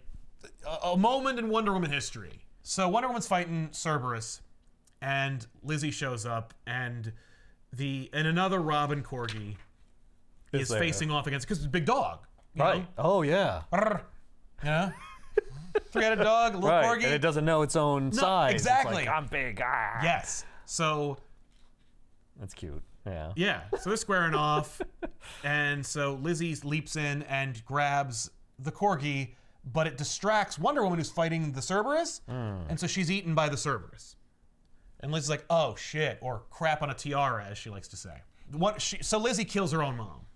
a moment in Wonder Woman history. So Wonder Woman's fighting Cerberus, and Lizzie shows up, and another Robin corgi is there. facing off against, because it's a big dog. You Right. know? Oh, yeah. Brr. You know? Three-headed dog, a little Right. corgi. And it doesn't know its own size. It's exactly. like, I'm big. Ah. Yes. So, That's cute. Yeah. yeah. So they're squaring off. And so Lizzie leaps in and grabs the corgi, but it distracts Wonder Woman who's fighting the Cerberus. And so she's eaten by the Cerberus. And Lizzie's like, oh, shit. Or crap on a tiara, as she likes to say. So Lizzie kills her own mom.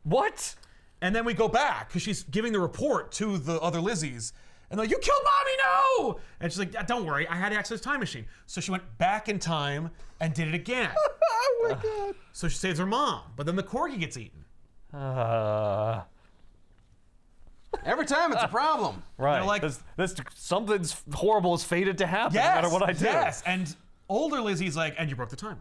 What? And then we go back, because she's giving the report to the other Lizzies. And they're like, you killed Mommy, no! And she's like, don't worry, I had access to time machine. So she went back in time and did it again. Oh my god. So she saves her mom, but then the corgi gets eaten. Every time it's a problem. Right. They're like- something's horrible is fated to happen no matter what I do. Yes, and older Lizzie's like, and you broke the timeline.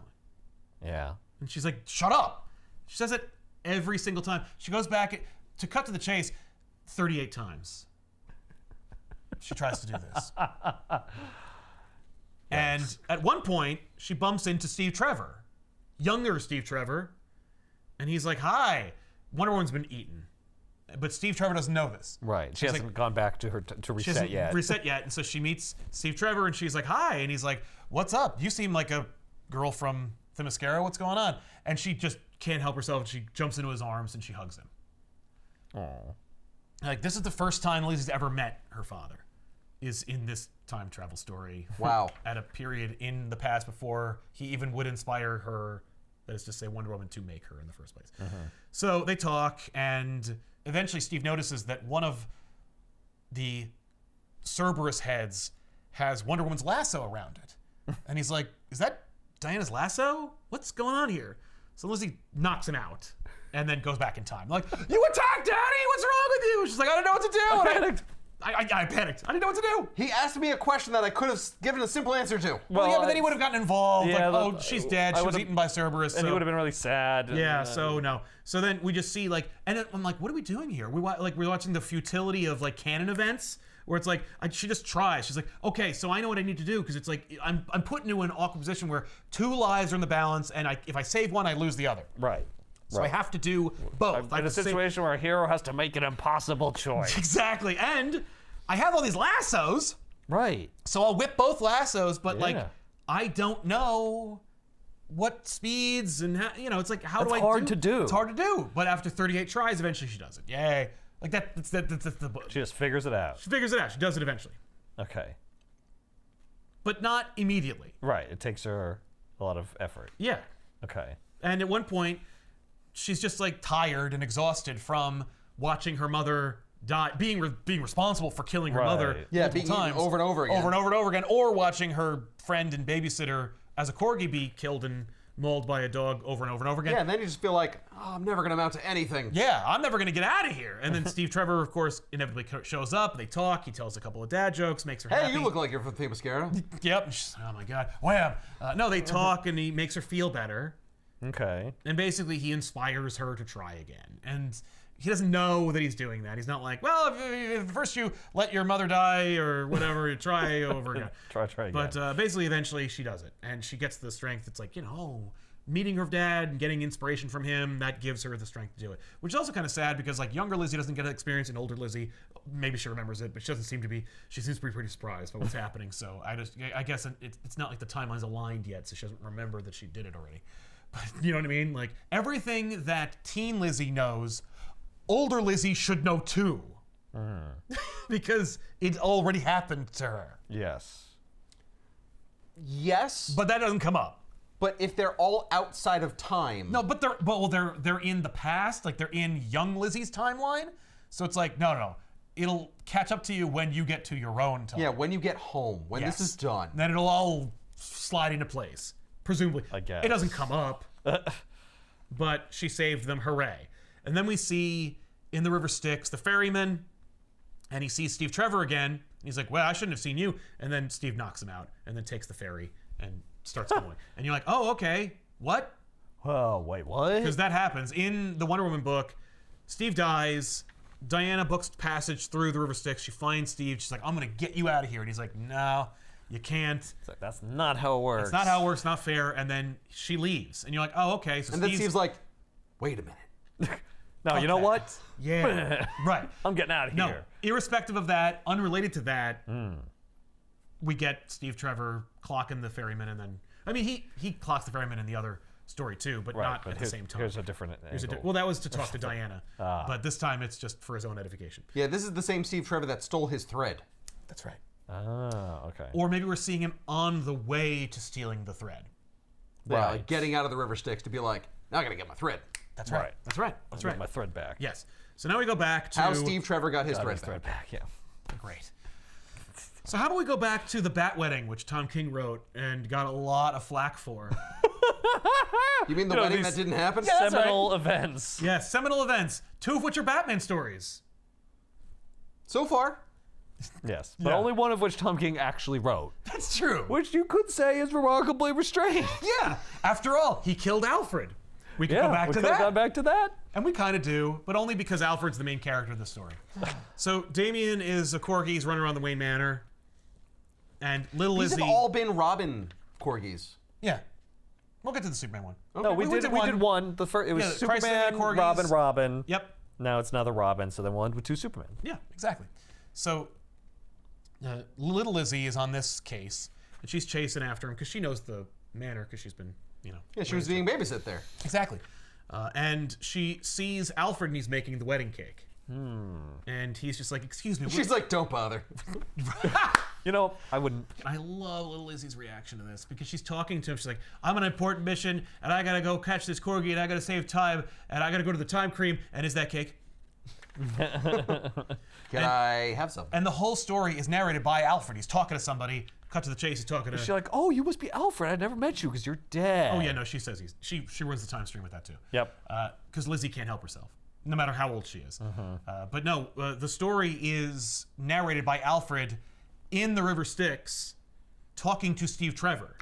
Yeah. And she's like, shut up. She says it every single time. She goes back, to cut to the chase, 38 times. She tries to do this. And at one point, she bumps into Steve Trevor, younger Steve Trevor, and he's like, hi, Wonder Woman's been eaten. But Steve Trevor doesn't know this. Right. She She's hasn't like- gone back to her to She reset hasn't yet. reset yet, and so she meets Steve Trevor, and she's like, hi, and he's like, what's up? You seem like a girl from Themyscira. What's going on? And she just can't help herself, and she jumps into his arms, and she hugs him. Aw. Like, this is the first time Lizzie's ever met her father, is in this time travel story. Wow. At a period in the past before he even would inspire her, that is to say, Wonder Woman, to make her in the first place. So they talk, and eventually Steve notices that one of the Cerberus heads has Wonder Woman's lasso around it. And he's like, is that Diana's lasso? What's going on here? So Lizzie knocks him out and then goes back in time. Like, you attacked Daddy! What's wrong with you? She's like, I don't know what to do. I And panicked. I panicked. I didn't know what to do. He asked me a question that I could have given a simple answer to. Well, yeah, but then he would have gotten involved. yeah, like, oh, the- she's dead. I She was would've- eaten by Cerberus. And he would have been really sad. Yeah, so no. So then we just see like, and then I'm like, what are we doing here? We're watching the futility of like canon events where it's like she just tries. She's like, okay, so I know what I need to do because it's like I'm put into an awkward position where 2 lives are in the balance, and if I save one, I lose the other. Right. So I have to do both. In a situation where a hero has to make an impossible choice. Exactly, and I have all these lassos, Right. so I'll whip both lassos, but like Yeah. I don't know what speeds and how, it's like how do I It's hard to do. It's hard to do, but after 38 tries, eventually she does it. Yay! Like that's the book. She just figures it out. She figures it out. She does it eventually, Okay. but not immediately. Right. It takes her a lot of effort. Yeah, Okay. and at one point, she's just like tired and exhausted from watching her mother die, being responsible for killing her Right. mother Yeah, multiple being eaten times over and over again. over and over and over again, or watching her friend and babysitter as a corgi be killed and mauled by a dog over and over and over again. Yeah, and then you just feel like, oh, I'm never going to amount to anything. Yeah, I'm never gonna get out of here. And then Steve Trevor, of course, inevitably shows up. They talk. He tells a couple of dad jokes, makes her Hey, happy. you look like you're from Themyscira. Yep. And she's like, oh my god, wham. No, they talk, and he makes her feel better. Okay. And basically, he inspires her to try again. And he doesn't know that he's doing that. He's not like, well, if first you let your mother die or whatever, you try over again. Try again. But basically, eventually, she does it. And she gets the strength. It's like, meeting her dad and getting inspiration from him, that gives her the strength to do it. Which is also kind of sad because, like, younger Lizzie doesn't get an experience, and older Lizzie, maybe she remembers it, but she doesn't seem to be, she seems to be pretty surprised by what's happening. So I guess it's not like the timeline's aligned yet, so she doesn't remember that she did it already. But you know what I mean? Like, everything that teen Lizzie knows, older Lizzie should know too. Because it already happened to her. Yes. Yes, But that doesn't come up. but if they're all outside of time. No, but they're in the past, like they're in young Lizzie's timeline. So it's like, no. It'll catch up to you when you get to your own time. Yeah, when you get home, when Yes. this is done. Then it'll all slide into place. Presumably. I guess. It doesn't come up. But she saved them, hooray. And then we see in the River Styx the ferryman, and he sees Steve Trevor again. And he's like, well, I shouldn't have seen you. And then Steve knocks him out and then takes the ferry and starts going. And you're like, oh, okay. What? Oh, wait, what? Because that happens. In the Wonder Woman book, Steve dies. Diana books passage through the River Styx. She finds Steve. She's like, I'm going to get you out of here. And he's like, no, you can't. It's like, that's not how it works. It's not how it works. Not fair. And then she leaves. And you're like, oh, okay. So And then Steve's like, wait a minute. No, you know Okay. what? yeah. Right. I'm getting out of No, here. irrespective of that, unrelated to that, we get Steve Trevor clocking the ferryman, and then he clocks the ferryman in the other story too, but not at the same time. Here's a different angle. Well, that was to talk to Diana, but this time it's just for his own edification. Yeah, this is the same Steve Trevor that stole his thread. That's right. Ah, okay. Or maybe we're seeing him on the way to stealing the thread. Yeah, Right. like getting out of the River Styx to be like, now I gotta get my thread. That's right. Right. That's right. That's Get right. my thread back. Yes. So now we go back to How Steve Trevor got his Got thread his back. thread back, yeah. Great. So how about we go back to the Bat Wedding, which Tom King wrote and got a lot of flack for. You mean the You know, wedding these- that didn't happen? Seminal events. Yes, seminal events, 2 of which are Batman stories. So far. Yes. But Yeah. only one of which Tom King actually wrote. That's true. Which you could say is remarkably restrained. Yeah. After all, he killed Alfred. We can Yeah, go back we to could've that. gone back to that. And we kind of do, but only because Alfred's the main character of the story. So Damien is a corgi. He's running around the Wayne Manor. And little These Lizzie. have all been Robin corgis. Yeah. We'll get to the Superman one. No, we did one. The first, it was Yeah, the Christ Save Superman, the Corgis. Robin. Yep. Now it's another Robin, so then one with 2 Supermen. Yeah, exactly. So little Lizzie is on this case, and she's chasing after him because she knows the manor because she's been, Yeah, she was being babysit there. Exactly. And she sees Alfred and he's making the wedding cake. And he's just like, excuse me. She's like, don't bother. You know, I wouldn't. I love little Lizzie's reaction to this because she's talking to him. She's like, I'm on an important mission and I gotta go catch this corgi and I gotta save time and I gotta go to the time cream and is that cake? Can I have some? And the whole story is narrated by Alfred. He's talking to somebody. Cut to the chase. He's talking to. She's like, oh, you must be Alfred. I never met you because you're dead. Oh yeah, no. She says she runs the time stream with that too. Yep. Because Lizzie can't help herself, no matter how old she is. But no, the story is narrated by Alfred in the River Styx, talking to Steve Trevor.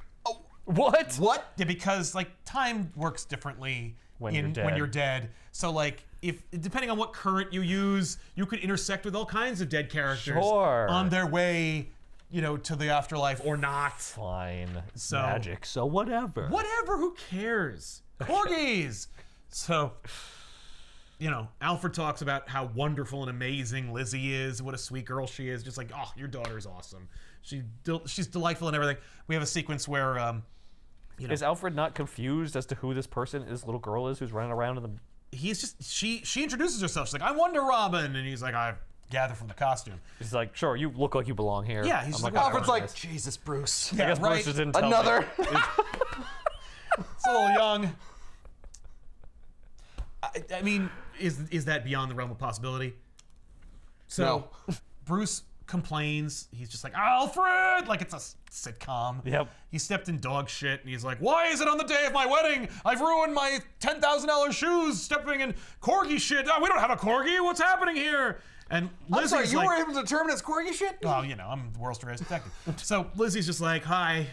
What? What? Yeah, because like time works differently When you're dead. when you're dead. So like if depending on what current you use, you could intersect with all kinds of dead characters Sure. on their way, to the afterlife or not. Fine. It's So- magic, so whatever. Whatever, who cares? Corgis. So, Alfred talks about how wonderful and amazing Lizzie is, what a sweet girl she is. Just like, oh, your daughter's awesome. She's delightful and everything. We have a sequence where, Is Alfred not confused as to who this person, this little girl is who's running around in the... he's just she introduces herself. She's like, I'm Wonder Robin, and he's like, I gather from the costume. He's like, sure, you look like you belong here. Yeah, he's I'm just like, like, Alfred's "Whatever." like, Jesus, Bruce. Yeah, I guess right. Bruce just didn't tell me. Another. It's a little young. I mean, is that beyond the realm of possibility? So, Bruce complains. He's just like, Alfred! Like it's a sitcom. Yep. He stepped in dog shit, and he's like, why is it on the day of my wedding? I've ruined my $10,000 shoes stepping in corgi shit. Oh, we don't have a corgi. What's happening here? And I'm Lizzie's sorry, you like, were able to determine it's corgi shit? well, I'm the world's greatest detective. So Lizzie's just like, hi.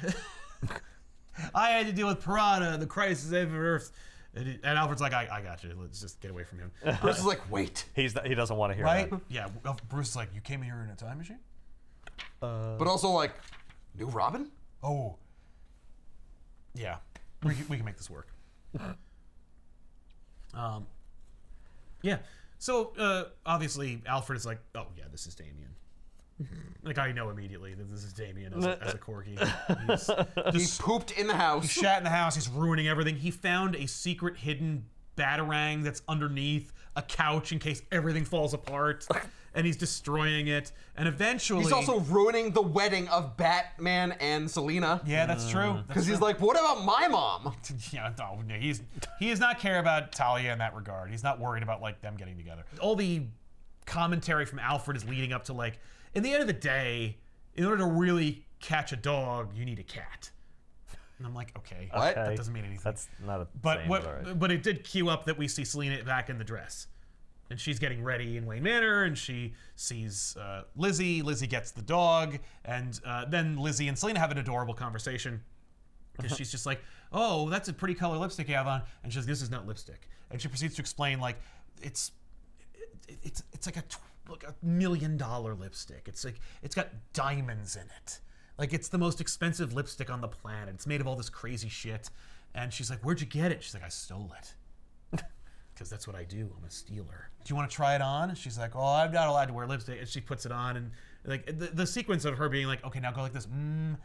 I had to deal with Piranha, the crisis of Earth. And Alfred's like, I got you. Let's just get away from him. Bruce is like, wait. He doesn't want to hear Right? that. Yeah. Bruce is like, you came here in a time machine? But also like, new Robin? Oh. Yeah. We can make this work. Yeah. So, obviously, Alfred is like, oh, yeah, this is Damien. Like, I know immediately that this is Damien as a corgi. He pooped in the house. He shat in the house. He's ruining everything. He found a secret hidden batarang that's underneath a couch in case everything falls apart. And he's destroying it. And eventually... He's also ruining the wedding of Batman and Selena. Yeah, that's true. Because he's like, what about my mom? Yeah, no, he does not care about Talia in that regard. He's not worried about like them getting together. All the commentary from Alfred is leading up to like, in the end of the day, in order to really catch a dog, you need a cat. And I'm like, okay, What? that doesn't mean anything. That's not a But saying, what? all right. But it did cue up that we see Selena back in the dress, and she's getting ready in Wayne Manor, and she sees Lizzie. Lizzie gets the dog, and then Lizzie and Selena have an adorable conversation. Because she's just like, oh, that's a pretty color lipstick you have on, and she's like, this is not lipstick, and she proceeds to explain like, it's like $1 million lipstick. It's like it's got diamonds in it. Like it's the most expensive lipstick on the planet. It's made of all this crazy shit. And she's like, where'd you get it? She's like, I stole it. Because that's what I do. I'm a stealer. Do you want to try it on? And she's like, oh, I'm not allowed to wear lipstick. And she puts it on. And like the sequence of her being like, okay, now go like this. And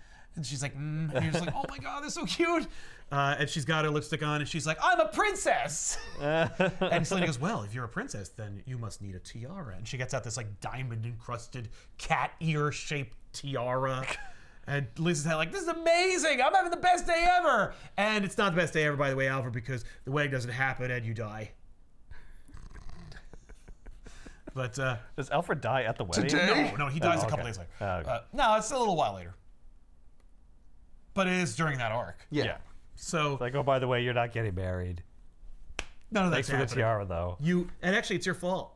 she's like, And you're just like, oh my God, that's so cute. And she's got her lipstick on. And she's like, I'm a princess. And Selena goes, well, if you're a princess, then you must need a tiara. And she gets out this like diamond encrusted cat ear shaped tiara. And Liz is like, this is amazing. I'm having the best day ever. And it's not the best day ever, by the way, Alfred, because the wedding doesn't happen and you die. But Does Alfred die at the wedding? Today? no, he dies a okay. couple days later. Okay. No, it's a little while later. But it is during that arc. Yeah. So Like, oh, by the way, you're not getting married. none of that's Thanks for the happening. tiara, though. And actually, it's your fault.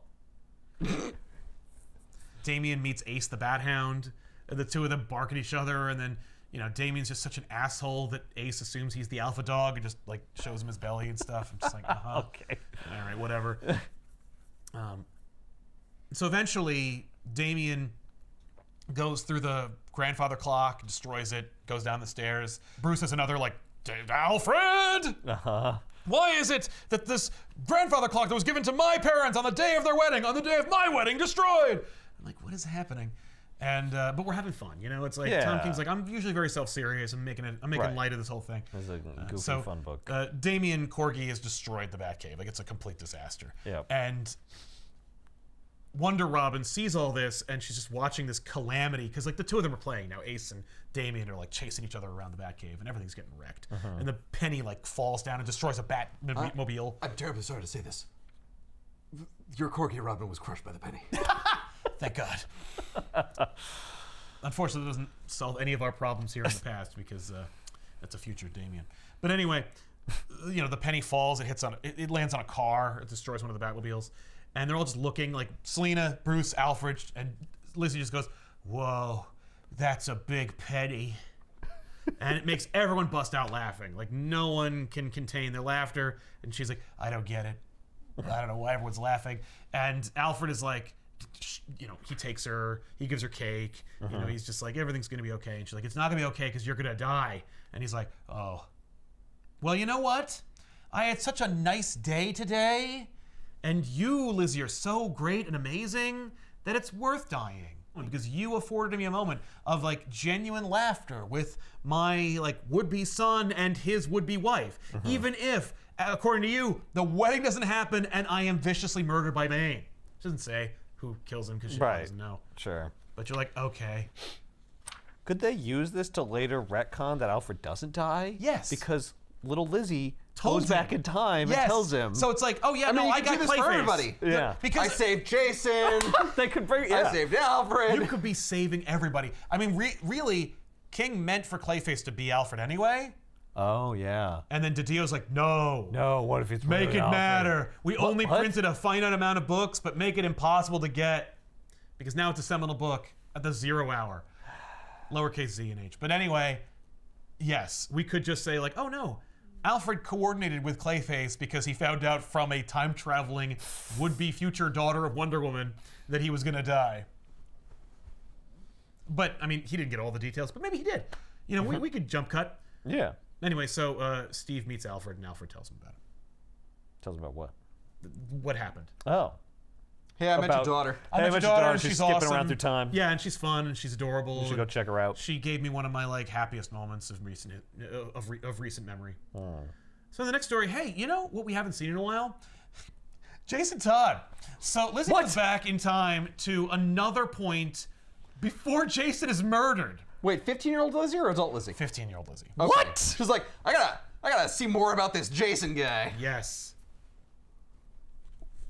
Damien meets Ace the Bat Hound, and the two of them bark at each other, and then, Damien's just such an asshole that Ace assumes he's the alpha dog and just, like, shows him his belly and stuff. I'm just like, Okay. all right, whatever. So eventually, Damien goes through the grandfather clock, destroys it, goes down the stairs. Bruce has another, like, Alfred! Uh-huh. Why is it that this grandfather clock that was given to my parents on the day of their wedding, on the day of my wedding, destroyed? I'm like, what is happening? And but we're having fun, It's like Tom Yeah. King's like, I'm usually very self-serious. I'm making Right. light of this whole thing. It's a goofy, fun book. Damien Corgi has destroyed the Batcave. Like it's a complete disaster. Yep. And Wonder Robin sees all this, and she's just watching this calamity because like the two of them are playing now. Ace and Damien are like chasing each other around the Batcave, and everything's getting wrecked. And the penny like falls down and destroys a Batmobile. I'm terribly sorry to say this. Your Corgi Robin was crushed by the penny. Thank God. Unfortunately, it doesn't solve any of our problems here in the past because that's a future Damien. But anyway, the penny falls. It lands on a car. It destroys one of the Batmobiles, and they're all just looking like Selena, Bruce, Alfred, and Lizzie just goes, "Whoa, that's a big penny," and it makes everyone bust out laughing. Like no one can contain their laughter, and she's like, "I don't get it. I don't know why everyone's laughing." And Alfred is like, he takes her, he gives her cake, he's just like, everything's gonna be okay. And she's like, it's not gonna be okay because you're gonna die. And he's like, oh. Well, you know what? I had such a nice day today, and you, Lizzie, are so great and amazing that it's worth dying. Because you afforded me a moment of like genuine laughter with my like would-be son and his would-be wife. Even if, according to you, the wedding doesn't happen and I am viciously murdered by Bane. She doesn't say who kills him because she doesn't know. Sure. But you're like, okay. Could they use this to later retcon that Alfred doesn't die? Yes. Because little Lizzie Told goes back him. in time and tells him. So it's like, oh yeah, I I could got do this for Clayface. everybody. Yeah. Because I saved Jason. They could bring. I saved Alfred. you could be saving everybody. I mean, really, King meant for Clayface to be Alfred anyway. Oh yeah. And then Didio's like, no. No. What if it's Make really it Alfred? matter. We only what? printed a finite amount of books, but make it impossible to get. Because now it's a seminal book at the 0 hour. Lowercase z and h. But anyway, yes, we could just say like, oh no, Alfred coordinated with Clayface because he found out from a time-traveling would-be future daughter of Wonder Woman that he was gonna die. But, I mean, he didn't get all the details, but maybe he did. We could jump cut. Yeah. Anyway, so Steve meets Alfred, and Alfred tells him about it. Tells him about what? What happened. Oh. Hey, I met your daughter. I met your daughter, and she's she's skipping awesome. around through time. Yeah, and she's fun, and she's adorable. You should go check her out. She gave me one of my like happiest moments of recent memory. So in the next story, hey, you know what we haven't seen in a while? Jason Todd. So Lizzie goes back in time to another point before Jason is murdered. Wait, 15-year-old Lizzie or adult Lizzie? 15-year-old Lizzie. Okay. What? She's like, I gotta see more about this Jason guy. Yes.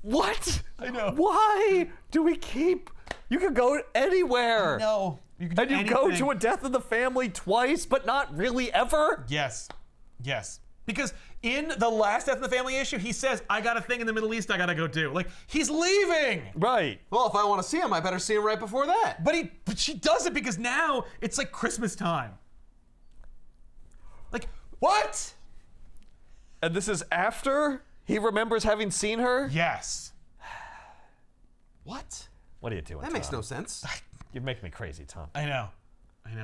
What? I know. Why do we keep? You could go anywhere. No. You can do And you go anything. to a death in the family twice, but not really ever? Yes. Yes. Because in the last Death in the Family issue, he says, I got a thing in the Middle East I gotta go do. Like, he's leaving! Right. Well, if I want to see him, I better see him right before that. But she does it because now it's like Christmas time. Like, what? And this is after he remembers having seen her? Yes. What? What are you doing, That makes Tom? no sense. You're making me crazy, Tom. I know.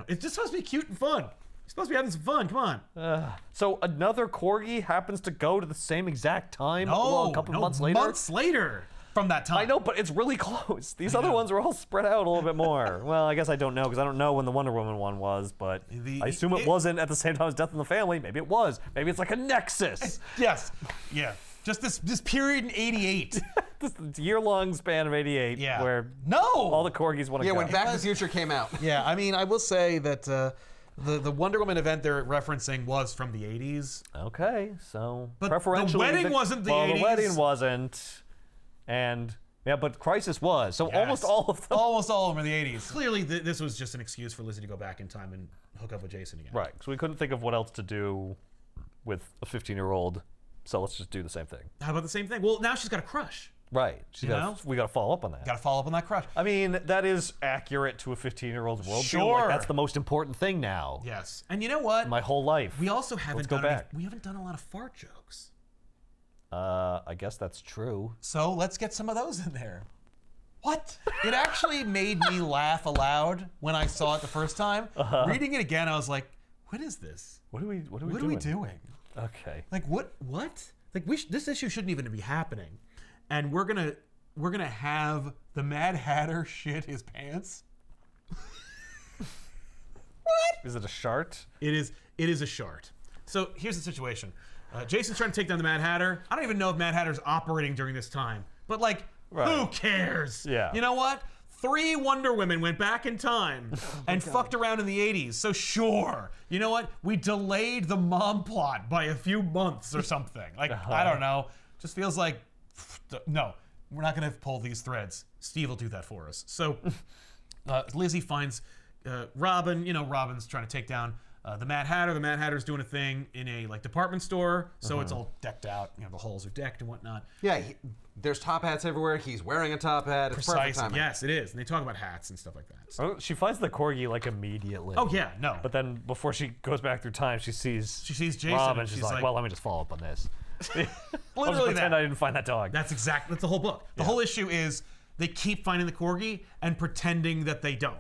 It's just supposed to be cute and fun. You're supposed to be having some fun. Come on. So another Corgi happens to go to the same exact time a couple months later? Months later from that time. I know, but it's really close. These other ones are all spread out a little bit more. Well, I guess I don't know, because I don't know when the Wonder Woman one was, but I assume it wasn't at the same time as Death in the Family. Maybe it was. Maybe it's like a nexus. Yes. Yeah. Just this period in 88. This year-long span of 88 Yeah. where No! all the Corgis want to Yeah, go. when Back to the Future came out. Yeah, I mean, I will say that the Wonder Woman event they're referencing was from the 80s. Okay, so But the preferentially wedding wasn't the well, 80s. the wedding wasn't, and yeah, but Crisis was. So almost Yes. all of them. Almost all of them are the 80s. Clearly, this was just an excuse for Lizzie to go back in time and hook up with Jason again. Right, so we couldn't think of what else to do with a 15-year-old. So let's just do the same thing. How about the same thing? Well, now she's got a crush. Right. We got to follow up on that. Got to follow up on that crush. I mean, that is accurate to a 15-year-old's worldview. Sure. Like, that's the most important thing now. Yes. And you know what? My whole life. We also haven't go done back. we haven't done a lot of fart jokes. I guess that's true. So let's get some of those in there. What? It actually made me laugh aloud when I saw it the first time. Reading it again, I was like, "What is this? What are we What are we doing? Okay. Like what? Like this issue shouldn't even be happening, and we're gonna have the Mad Hatter shit his pants." What? Is it a shart? It is a shart. So here's the situation. Jason's trying to take down the Mad Hatter. I don't even know if Mad Hatter's operating during this time, but like, who cares? Yeah. You know what? 3 Wonder Women went back in time and fucked around in the 80s. So sure, you know what? We delayed the mom plot by a few months or something. Like, I don't know. Just feels like, no. we're not going to pull these threads. Steve will do that for us. So Lizzie finds Robin. You know, Robin's trying to take down the Mad Hatter. The Mad Hatter's doing a thing in a department store, so it's all decked out. You know, the halls are decked and whatnot. Yeah, there's top hats everywhere. He's wearing a top hat. It's perfect timing. Yes, it is. And they talk about hats and stuff like that. So. Oh, she finds the corgi immediately. Oh yeah, no. But then before she goes back through time, she sees Jason. Robin. She's like, well, let me just follow up on this. I'll just pretend I didn't find that dog. That's the whole book. The whole issue is they keep finding the corgi and pretending that they don't,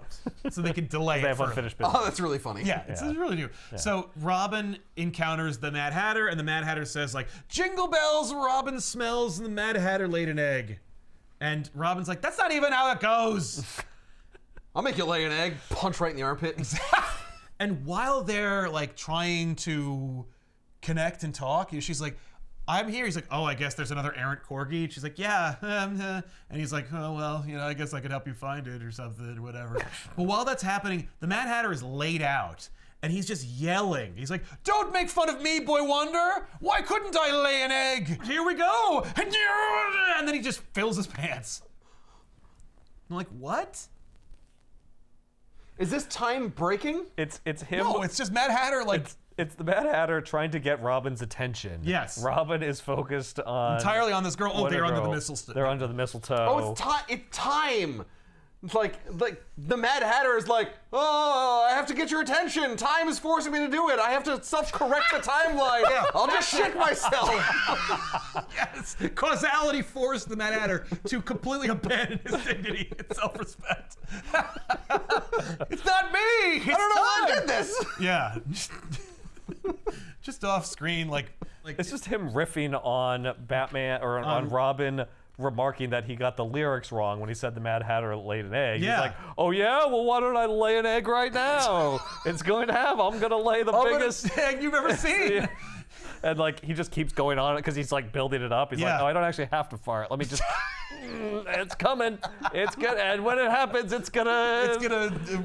so they can delay it. They have unfinished business. Oh, that's really funny. Yeah, it's really new. Yeah. So Robin encounters the Mad Hatter, and the Mad Hatter says "Jingle bells, Robin smells, and the Mad Hatter laid an egg." And Robin's like, "That's not even how it goes." I'll make you lay an egg. Punch right in the armpit. And while they're trying to connect and talk, she's like, "I'm here." He's like, "Oh, I guess there's another errant corgi." She's like, "Yeah." And he's like, "Oh, well, I guess I could help you find it or something or whatever." But while that's happening, the Mad Hatter is laid out and he's just yelling. He's like, "Don't make fun of me, Boy Wonder. Why couldn't I lay an egg? Here we go." And then he just fills his pants. I'm like, what? Is this time breaking? It's him. No, it's just Mad Hatter It's the Mad Hatter trying to get Robin's attention. Yes. Robin is focused on entirely on this girl. Oh, they're under the mistletoe. They're under the mistletoe. Oh, it's time. It's like the Mad Hatter is like, "Oh, I have to get your attention. Time is forcing me to do it. I have to self-correct the timeline. I'll just shit myself." Yes. Causality forced the Mad Hatter to completely abandon his dignity and self-respect. It's not me. It's I don't know why I time. did this. Yeah. Just off screen, it's just him riffing on Batman or on Robin, remarking that he got the lyrics wrong when he said the Mad Hatter laid an egg. Yeah. He's like, "Oh yeah, well why don't I lay an egg right now? I'm gonna lay the biggest egg you've ever seen." And he just keeps going on it because he's building it up. He's like, "Oh, I don't actually have to fart. Let me just." It's coming. It's good, and when it happens, it's gonna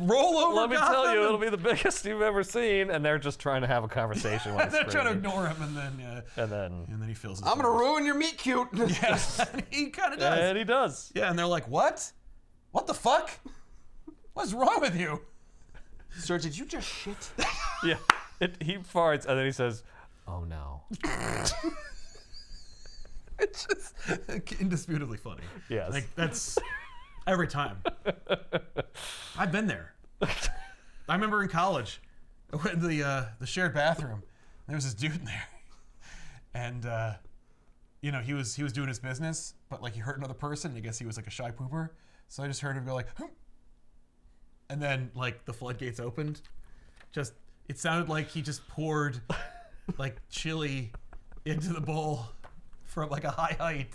roll over. Let me tell you, it'll be the biggest you've ever seen. And they're just trying to have a conversation. And they're trying to ignore him, and then he feels. I'm gonna ruin your meet cute. Yes, he kind of does. And he does. Yeah, and they're like, "What? What the fuck? What's wrong with you?" Sir, did you just shit? Yeah, he farts, and then he says, "Oh no." It's just indisputably funny. Yes. That's every time. I've been there. I remember in college, I went in the shared bathroom. There was this dude in there, and he was doing his business, but he hurt another person. And I guess he was a shy pooper. So I just heard him go "Hum." And then the floodgates opened. It sounded like he just poured chili into the bowl from a high height,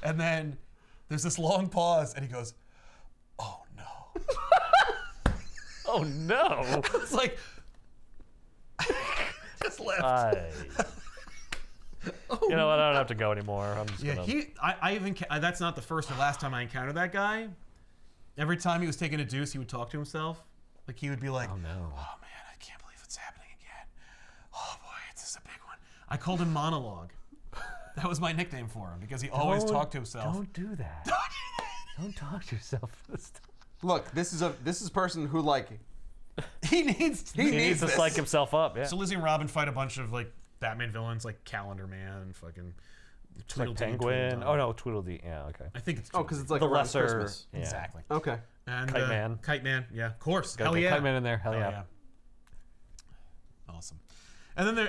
and then there's this long pause, and he goes, "Oh no." Oh no. It's just left. You know what? I don't have to go anymore. I'm just Yeah, gonna... that's not the first or last time I encountered that guy. Every time he was taking a deuce, he would talk to himself. He would be like, "Oh no. Oh man, I can't believe it's happening again. Oh boy, this is a big one." I called him Monologue. That was my nickname for him because he always talked to himself. Don't do that. Don't talk to yourself. Look, this is a person who he needs to psych himself up. Yeah. So Lizzie and Robin fight a bunch of Batman villains Calendar Man, fucking Tweedledee, Penguin. Oh no, Tweedledee. Yeah, okay. I think it's because it's the around lesser. Christmas. Yeah. Exactly. Okay. And Kite Man. Kite Man, yeah, of course. Got Hell the yeah. Kite Man in there. Hell yeah. Awesome. And then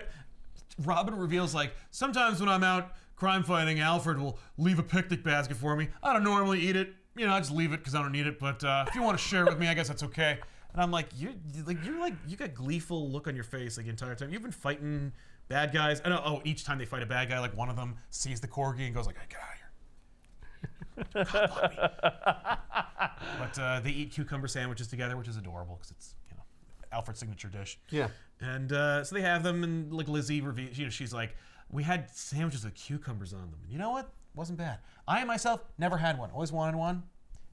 Robin reveals sometimes when I'm out crime fighting, Alfred will leave a picnic basket for me. I don't normally eat it. I just leave it because I don't need it. But if you want to share it with me, I guess that's okay. And I'm like, you got gleeful look on your face the entire time. You've been fighting bad guys. I know. Oh, each time they fight a bad guy, one of them sees the corgi and goes "Hey, get out of here." God, but they eat cucumber sandwiches together, which is adorable because it's Alfred's signature dish. Yeah. And so they have them, and Lizzie reveals, she's like, "We had sandwiches with cucumbers on them. And you know what? Wasn't bad. I myself never had one. Always wanted one.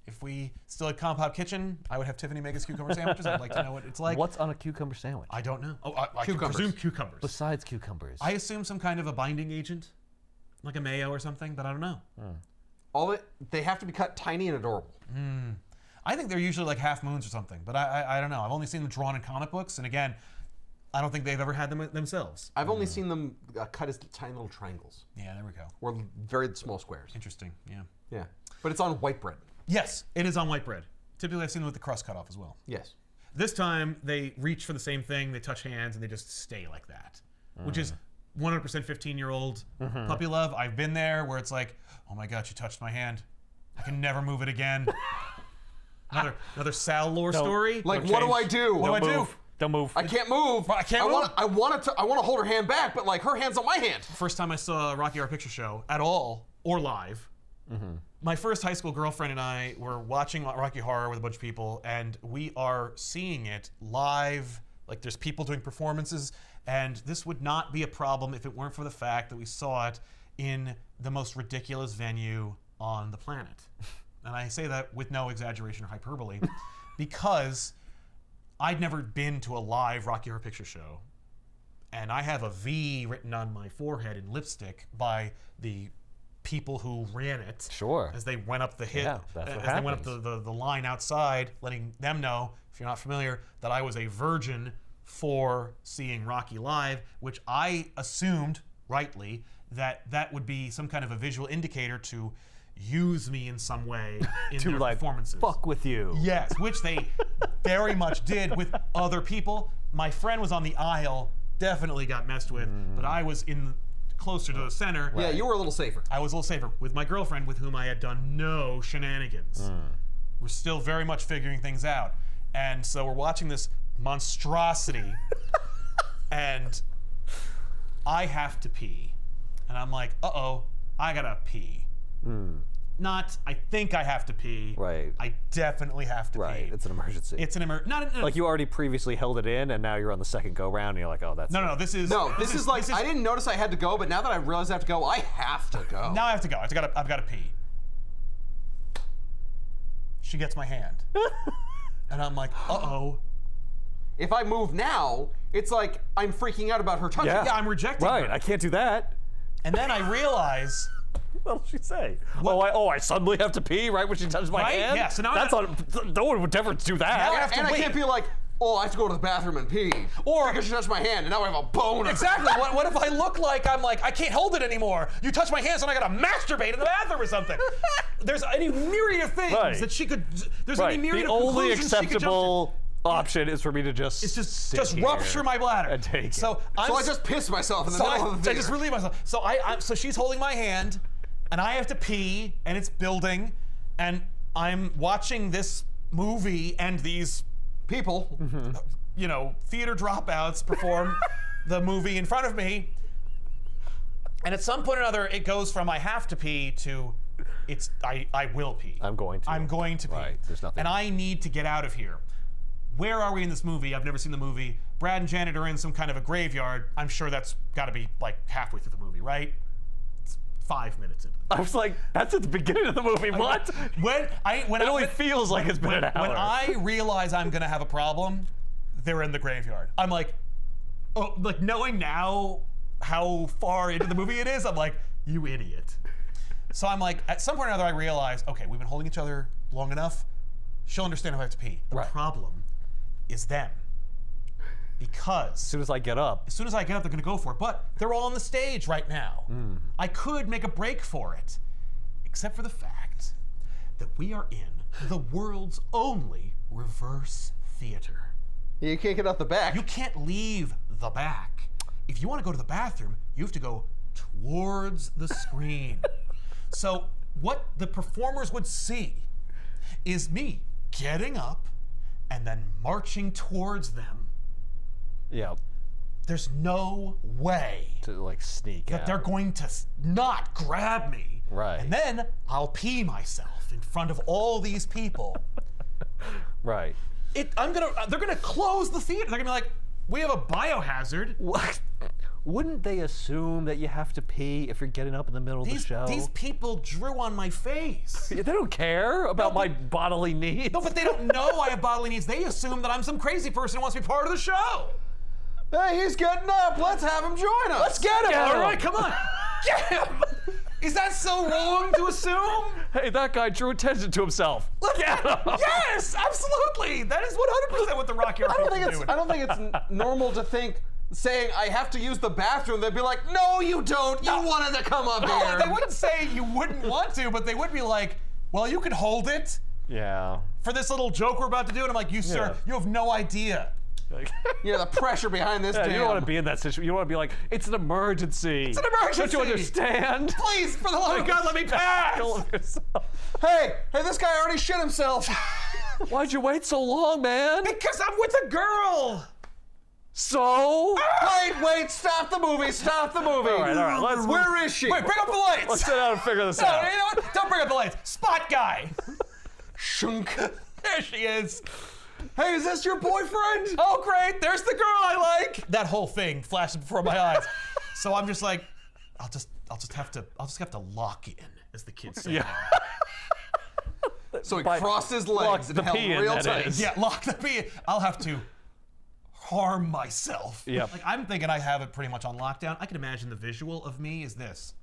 If we still had ComicPop Kitchen, I would have Tiffany make us cucumber sandwiches. I'd like to know what it's like." What's on a cucumber sandwich? I don't know. Oh, I can Cucumbers. presume cucumbers. Besides cucumbers. I assume some kind of a binding agent, like a mayo or something, but I don't know. They have to be cut tiny and adorable. I think they're usually like half moons or something, but I don't know. I've only seen them drawn in comic books, and again, I don't think they've ever had them themselves. I've only seen them cut as tiny little triangles. Yeah, there we go. Or very small squares. Interesting, yeah. Yeah. But it's on white bread. Yes, it is on white bread. Typically, I've seen them with the crust cut off as well. Yes. This time, they reach for the same thing, they touch hands, and they just stay like that, which is 100% 15-year-old puppy love. I've been there where it's like, oh my God, she touched my hand. I can never move it again. Another Sal lore story. Like, what do I do? What do I do? Don't move. I can't move. I can't move. I want to hold her hand back, but like her hand's on my hand. First time I saw Rocky Horror Picture Show at all or live. My first high school girlfriend and I were watching Rocky Horror with a bunch of people, and we are seeing it live. Like there's people doing performances, and this would not be a problem if it weren't for the fact that we saw it in the most ridiculous venue on the planet. And I say that with no exaggeration or hyperbole, because I'd never been to a live Rocky Horror Picture Show, and I have a V written on my forehead in lipstick by the people who ran it. Sure. As they went up the hit, Yeah, that's what as they went up happens. the line outside, letting them know, if you're not familiar, that I was a virgin for seeing Rocky live, which I assumed, rightly, that would be some kind of a visual indicator to use me in some way in To their like performances. fuck with you. Yes, which they very much did with other people. My friend was on the aisle, definitely got messed with, but I was closer to the center. Yeah, you were a little safer. I was a little safer with my girlfriend, with whom I had done no shenanigans. We're still very much figuring things out. And so we're watching this monstrosity, and I have to pee. And I'm like, uh-oh, I gotta pee. Not, I think I have to pee. Right. I definitely have to Right. pee. It's an emergency. It's an emergency. Like you already previously held it in, and now you're on the second go round, and you're like, oh, that's No, this is I didn't notice I had to go, but now that I realize I have to go, I have to go. Now I have to go. I've got to pee. She gets my hand, and I'm like, uh-oh. If I move now, it's like I'm freaking out about her touching. Yeah, I'm rejecting Right. her. I can't do that. And then I realize. What did she say? I suddenly have to pee right when she touches my Right? hand? Yeah, so now that's no one would ever do that. Now I have to And I wait. can't be like, oh, I have to go to the bathroom and pee. Or- because she touched my hand, and now I have a boner. Exactly. What if I look like I'm like, I can't hold it anymore? You touch my hands and I gotta masturbate in the bathroom or something. There's any myriad of things Right. that she could. There's Right. any myriad The of only conclusions she could jump to. acceptable option is for me to just It's just sit here rupture my bladder. and take it. So So I just piss myself in the middle of the I just theater. relieve myself. So so she's holding my hand, and I have to pee, and it's building, and I'm watching this movie and these People. theater dropouts perform the movie in front of me. And at some point or another, it goes from I have to pee to I will pee. I'm going to. I'm going to pee. Right, there's nothing. And I need to get out of here. Where are we in this movie? I've never seen the movie. Brad and Janet are in some kind of a graveyard. I'm sure that's got to be like halfway through the movie, right? It's 5 minutes in. I was like, that's at the beginning of the movie. What? When It only feels like it's been an hour. When I realize I'm gonna have a problem, they're in the graveyard. I'm like, oh, like knowing now how far into the movie it is, I'm like, you idiot. So I'm like, at some point or another, I realize, okay, we've been holding each other long enough. She'll understand if I have to pee. The Right. problem is them. Because As soon as I get up, they're gonna go for it. But they're all on the stage right now. I could make a break for it, except for the fact that we are in the world's only reverse theater. You can't get out the back. You can't leave the back. If you want to go to the bathroom, you have to go towards the screen. So what the performers would see is me getting up and then marching towards them. yeah, There's no way to like sneak that out. they're going to not grab me. Right. And then I'll pee myself in front of all these people. Right. They're gonna close the theater. They're gonna be like, we have a biohazard. What? Wouldn't they assume that you have to pee if you're getting up in the middle of the show? These people drew on my face. They don't care about my bodily needs. No, but they don't know I have bodily needs. They assume that I'm some crazy person who wants to be part of the show. Hey, he's getting up. Let's have him join us. Let's get him. Get All him. right, come on. Get him. Is that so wrong to assume? Hey, that guy drew attention to himself. Yes, absolutely. That is 100% what the Rock Hero I don't people think do. it's. I don't think it's normal to think. Saying I have to use the bathroom, they'd be like, "No, you don't. You wanted to come up No, here." they wouldn't say you wouldn't want to, but they would be like, "Well, you could hold it Yeah. for this little joke we're about to do." And I'm like, "You, sir, you have no idea." Like, Yeah, the pressure behind this. yeah, Damn. you don't want to be in that situation. You want to be like, it's an emergency. It's an emergency. Don't you understand? Please, for the love of God, let me pass. Kill yourself. Hey, this guy already shit himself. Why'd you wait so long, man? Because I'm with a girl. So? Wait, stop the movie. Stop the movie. All right. Where is she? Wait, bring up the lights. Let's sit down and figure this No, out. you know what? Don't bring up the lights. Spot guy. Shunk. There she is. Hey, is this your boyfriend? Oh, great. There's the girl I like. That whole thing flashed before my eyes. So I'm just like, I'll just have to lock in, as the kids say. Yeah. So he By- crossed his legs and the held pee in, real that tight. is. Yeah, lock the pee. I'll have to harm myself. Yep. Like, I'm thinking I have it pretty much on lockdown. I can imagine the visual of me is this.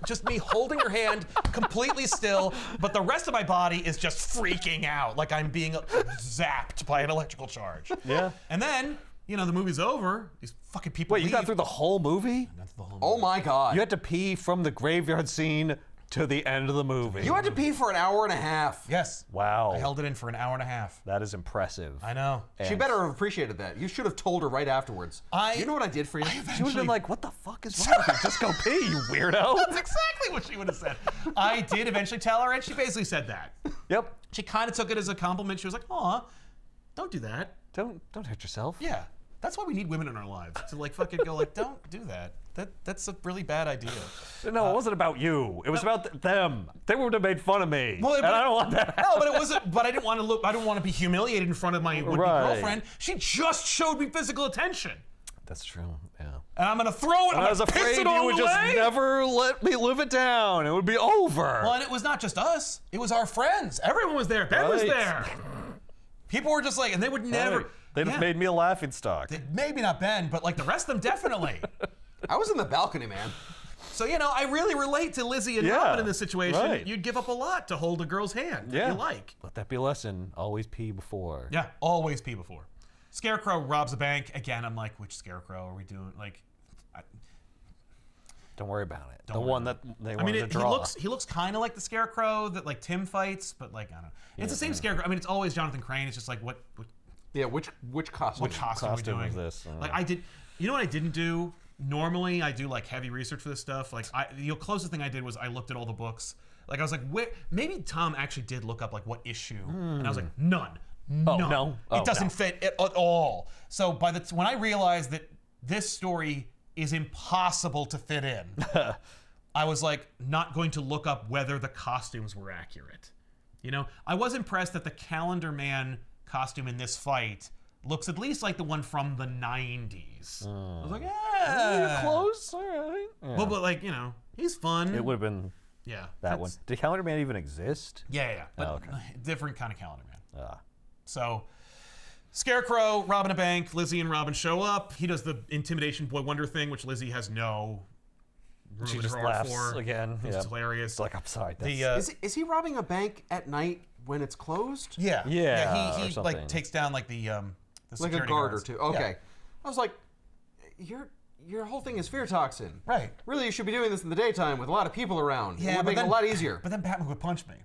Just me holding her hand completely still, but the rest of my body is just freaking out, like I'm being zapped by an electrical charge. Yeah. And then, the movie's over. These fucking people Wait, you got leave. through the whole movie? That's the whole Oh my God. You had to pee from the graveyard scene to the end of the movie. You had to pee for an hour and a half. Yes. Wow. I held it in for an hour and a half. That is impressive. I know. She better have appreciated that. You should have told her right afterwards. You know what I did for you? She would have been like, what the fuck is wrong with you? Just go pee, you weirdo. That's exactly what she would have said. I did eventually tell her, and she basically said that. Yep. She kind of took it as a compliment. She was like, "Aw, don't do that." Don't hurt yourself. Yeah, that's why we need women in our lives to like fucking go like, "Don't do that. That's a really bad idea." No, it wasn't about you. It was about them. They would have made fun of me. Well, and I don't want that. No, but it wasn't. But I didn't want to look. I didn't want to be humiliated in front of my would-be Right. girlfriend. She just showed me physical attention, That's true. Yeah. and I'm gonna throw it. I was afraid you would just never let me live it down. It would be over. Well, and it was not just us. It was our friends. Everyone was there. Ben was Right. there. People were just like, and they would never. They'd have Yeah. made me a laughing stock. Maybe not Ben, but like the rest of them definitely. I was in the balcony, man. So, I really relate to Lizzie and Yeah, Robin in this situation. right. You'd give up a lot to hold a girl's hand that Yeah. you like. Let that be a lesson. Always pee before. Yeah, always pee before. Scarecrow robs a bank. Again, I'm like, which Scarecrow are we doing? Like, Don't worry about it. The worry one about that they wanted to he draw. looks kind of like the Scarecrow that like Tim fights, but like I don't know. It's the same Scarecrow. I mean, it's always Jonathan Crane. It's just like what Yeah, which costume? costume are we costume doing? is this? Like I did. You know what I didn't do? Normally, I do like heavy research for this stuff. Like the closest thing I did was I looked at all the books. Like I was like, maybe Tom actually did look up like what issue, and I was like, none. Oh, None. no? It Oh, doesn't no. fit at all. So when I realized that this story is impossible to fit in, I was like not going to look up whether the costumes were accurate. I was impressed that the Calendar Man costume in this fight looks at least like the one from the 90s. I was like, yeah. Close. All right. Yeah. Well, but like, he's fun. It would have been Yeah. that one. Did Calendar Man even exist? Yeah. But Oh, okay. different kind of Calendar Man. Ah. So, Scarecrow, robbing a bank, Lizzie and Robin show up. He does the intimidation boy wonder thing, which Lizzie has no room She in just her heart laughs for. again. It's Yeah. hilarious. It's like, I'm sorry. That's, The Is he robbing a bank at night when it's closed? yeah, Yeah, He or something. like takes down like the Like a security guard guards. or two. Okay. Yeah. I was like, your whole thing is fear toxin. Right. Really, you should be doing this in the daytime with a lot of people around. Yeah, it would but make it then- a lot easier. But then Batman would punch me.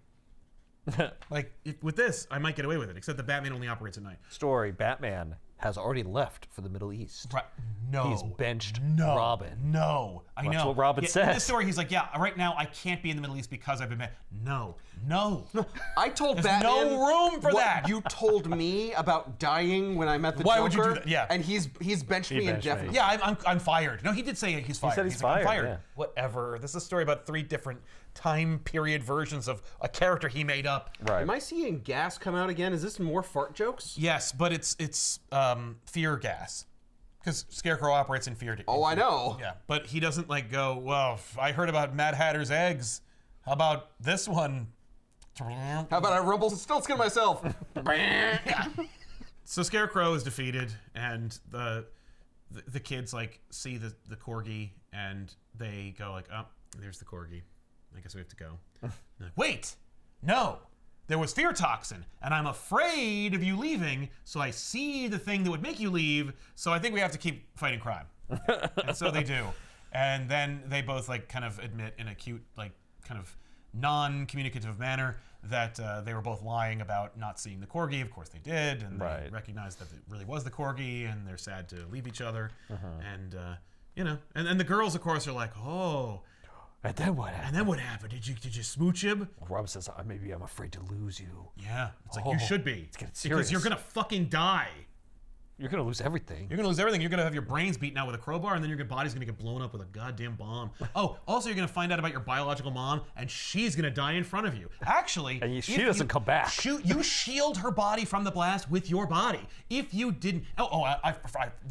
Like with this, I might get away with it. Except that Batman only operates at night. story. Batman has already left for the Middle East. Right? No. He's benched no, Robin. No, I That's know. what Robin In says. this story, he's like, yeah, right now I can't be in the Middle East because I've been banned. No. I told There's Batman no room for what that. you told me about dying when I met the Why Joker. would you do that? Yeah. And he's benched me benched me. indefinitely. Yeah, I'm fired. No, he did say he's fired. said he's like, I'm fired, fired. yeah. Whatever. This is a story about 3 different time period versions of a character he made up. Right. Am I seeing gas come out again? Is this more fart jokes? Yes, but it's fear gas. Because Scarecrow operates in fear. Oh, I know. Yeah, but he doesn't like go, well, I heard about Mad Hatter's eggs. How about this one? How about I Rumpelstiltskin myself? So Scarecrow is defeated, and the kids like see the corgi and they go like, oh, there's the corgi. I guess we have to go. Like, wait, no. There was fear toxin, and I'm afraid of you leaving, so I see the thing that would make you leave, so I think we have to keep fighting crime. And so they do. And then they both like kind of admit in a cute, like kind of non-communicative manner that they were both lying about not seeing the corgi. Of course they did, and they recognized that it really was the corgi, and they're sad to leave each other. And, you know, and the girls, of course, are like, oh... And then what happened? And then what happened? Did you smooch him? Rob says, maybe I'm afraid to lose you. Yeah. It's like, you should be. It's getting serious. Because you're going to fucking die. You're going to lose everything. You're going to lose everything. You're going to have your brains beaten out with a crowbar, and then your body's going to get blown up with a goddamn bomb. Oh, also, you're going to find out about your biological mom, and she's going to die in front of you. Actually... And she doesn't come back. You shield her body from the blast with your body. If you didn't... I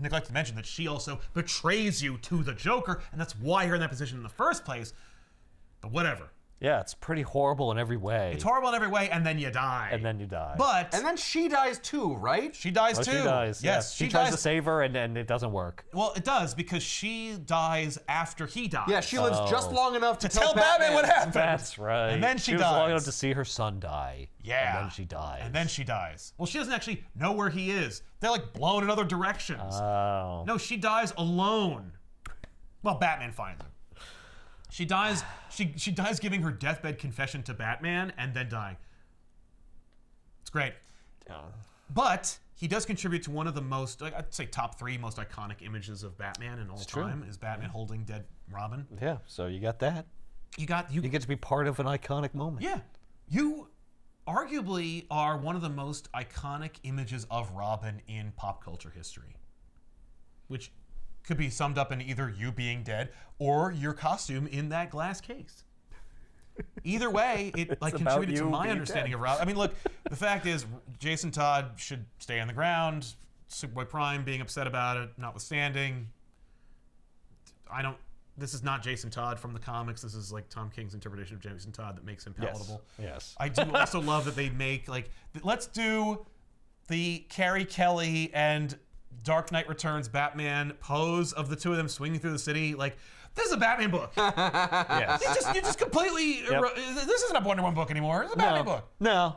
neglected to mention that she also betrays you to the Joker, and that's why you're in that position in the first place. But whatever. Yeah, it's pretty horrible in every way. It's horrible in every way, and then you die. And then you die. But... And then she dies too, right? She dies too. She dies. Yes, she tries to save her, and it doesn't work. Well, it does, because she dies after he dies. Yeah, she lives just long enough to tell Batman what happened. That's right. And then she was dies. long enough to see her son die. Yeah. And then she dies. And then she dies. Well, she doesn't actually know where he is. They're like blown in other directions. Oh. No, she dies alone. Well, Batman finds her. She dies. She dies giving her deathbed confession to Batman and then dying. It's great. Yeah. But he does contribute to one of the most, like, I'd say, top 3 most iconic images of Batman in all time is Batman holding dead Robin. Yeah. So you got that. You get to be part of an iconic moment. Yeah. You arguably are one of the most iconic images of Robin in pop culture history, which could be summed up in either you being dead or your costume in that glass case. Either way, it like contributed to my understanding of Robin. I mean, look, the fact is, Jason Todd should stay on the ground. Superboy Prime being upset about it, notwithstanding. This is not Jason Todd from the comics. This is like Tom King's interpretation of Jason Todd that makes him palatable. Yes. I do also love that they make, like, let's do the Carrie Kelly and Dark Knight Returns Batman pose of the two of them swinging through the city. Like, this is a Batman book. Yes. You just completely... This isn't a Wonder Woman book anymore. It's a Batman book. No.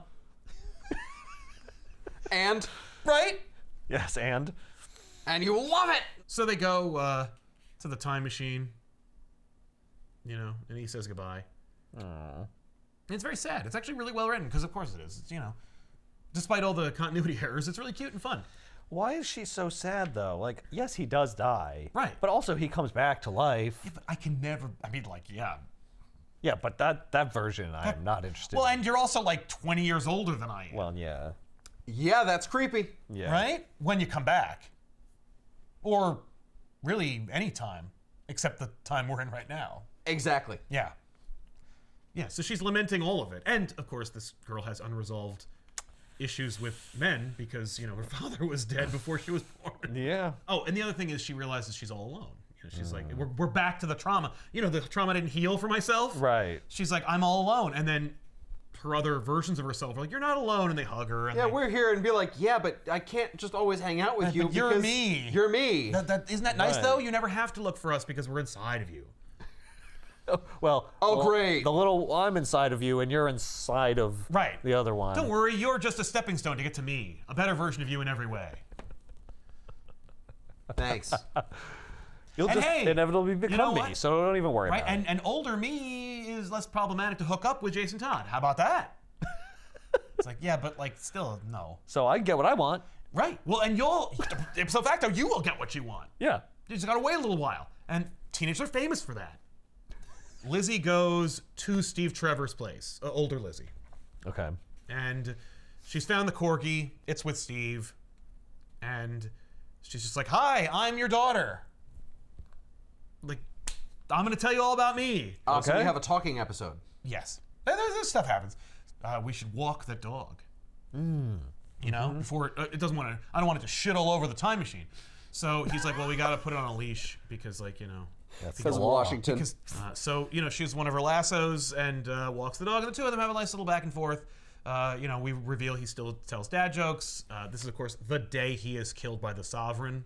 And? Right? Yes, and? And you love it! So they go to the time machine, you know, and he says goodbye. Aww. It's very sad. It's actually really well written, because of course it is. It's, you know, despite all the continuity errors, it's really cute and fun. Why is she so sad, though? Like, yes, he does die. Right. But also, he comes back to life. Yeah, but I can never... I mean, like, yeah. Yeah, but that version, I'm not interested Well, in. and you're also, like, 20 years older than I am. Well, yeah. Yeah, that's creepy. Yeah. Right? When you come back. Or really any time, except the time we're in right now. Exactly. Yeah. Yeah, so she's lamenting all of it. And, of course, this girl has unresolved issues with men because, you know, her father was dead before she was born. Yeah. Oh, and the other thing is she realizes she's all alone. You know, she's like, we're back to the trauma. You know, the trauma didn't heal for myself. Right. She's like, I'm all alone. And then her other versions of herself are like, you're not alone. And they hug her. And Yeah, we're here and be like, yeah, but I can't just always hang out with you but you're because me. You're me. Isn't that nice, Right. though? You never have to look for us because we're inside of you. Well, great. The little I'm inside of you, and you're inside of Right. the other one. Don't worry, you're just a stepping stone to get to me. A better version of you in every way. Thanks. You'll And just hey, inevitably you become know me, what? so don't even worry Right? about it. And older me is less problematic to hook up with Jason Todd. How about that? It's like, yeah, but like still, no. So I can get what I want. Right. Well, and you'll, ipso facto, you will get what you want. Yeah. You just gotta wait a little while. And teenagers are famous for that. Lizzie goes to Steve Trevor's place, older Lizzie. Okay. And she's found the corgi. It's with Steve. And she's just like, hi, I'm your daughter. Like, I'm going to tell you all about me. So Okay. we have a talking episode. Yes. This stuff happens. We should walk the dog. You know, before it doesn't want to, I don't want it to shit all over the time machine. So he's like, well, we got to put it on a leash because, like, you know. That's Because the of law. Washington. Because, so, you know, she's one of her lassos and walks the dog, and the two of them have a nice little back and forth. You know, we reveal he still tells dad jokes. This is, of course, the day he is killed by the Sovereign.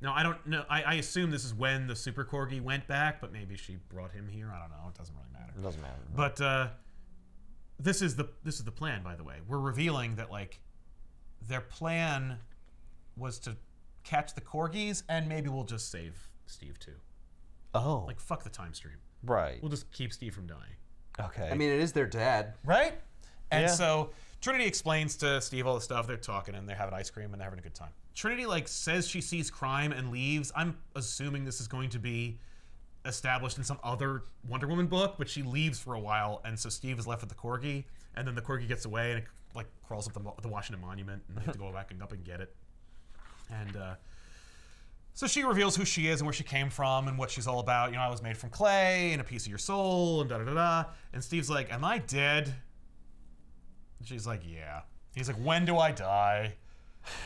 Now, I don't know. I assume this is when the Super Corgi went back, but maybe she brought him here. I don't know. It doesn't really matter. It doesn't matter. But this is the plan, by the way. We're revealing that, like, their plan was to catch the Corgis, and maybe we'll just save Steve, too. Oh. Like, fuck the time stream. Right. We'll just keep Steve from dying. Okay. I mean, it is their dad. Right? And Yeah. so Trinity explains to Steve all the stuff. They're talking, and they're having ice cream, and they're having a good time. Trinity, like, says she sees crime and leaves. I'm assuming this is going to be established in some other Wonder Woman book, but she leaves for a while, and so Steve is left with the Corgi, and then the Corgi gets away, and it, like, crawls up the Washington Monument, and they have to go back and up and get it. And so she reveals who she is and where she came from and what she's all about. You know, I was made from clay and a piece of your soul, and da-da-da-da. And Steve's like, am I dead? And she's like, yeah. He's like, when do I die?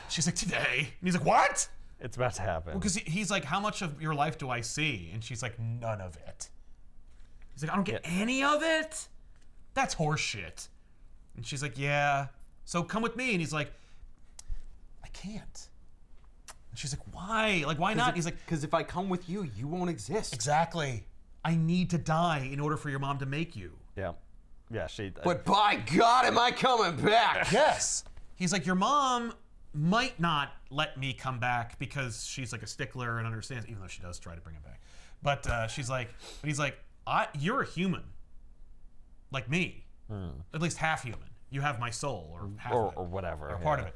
She's like, today. And he's like, what? It's about to happen. Because he's like, how much of your life do I see? And she's like, none of it. He's like, I don't get any of it? That's horseshit. And she's like, yeah. So come with me. And he's like, I can't. And she's like, why? Like, why not? He's like, Because if I come with you, you won't exist. exactly. I need to die in order for your mom to make you. Yeah. Yeah, she... But by God, am I coming back? Yes. He's like, your mom might not let me come back because she's like a stickler and understands, even though she does try to bring him back. But he's like, you're a human, like me, at least half human. You have my soul, or half of it, or whatever. or part of it.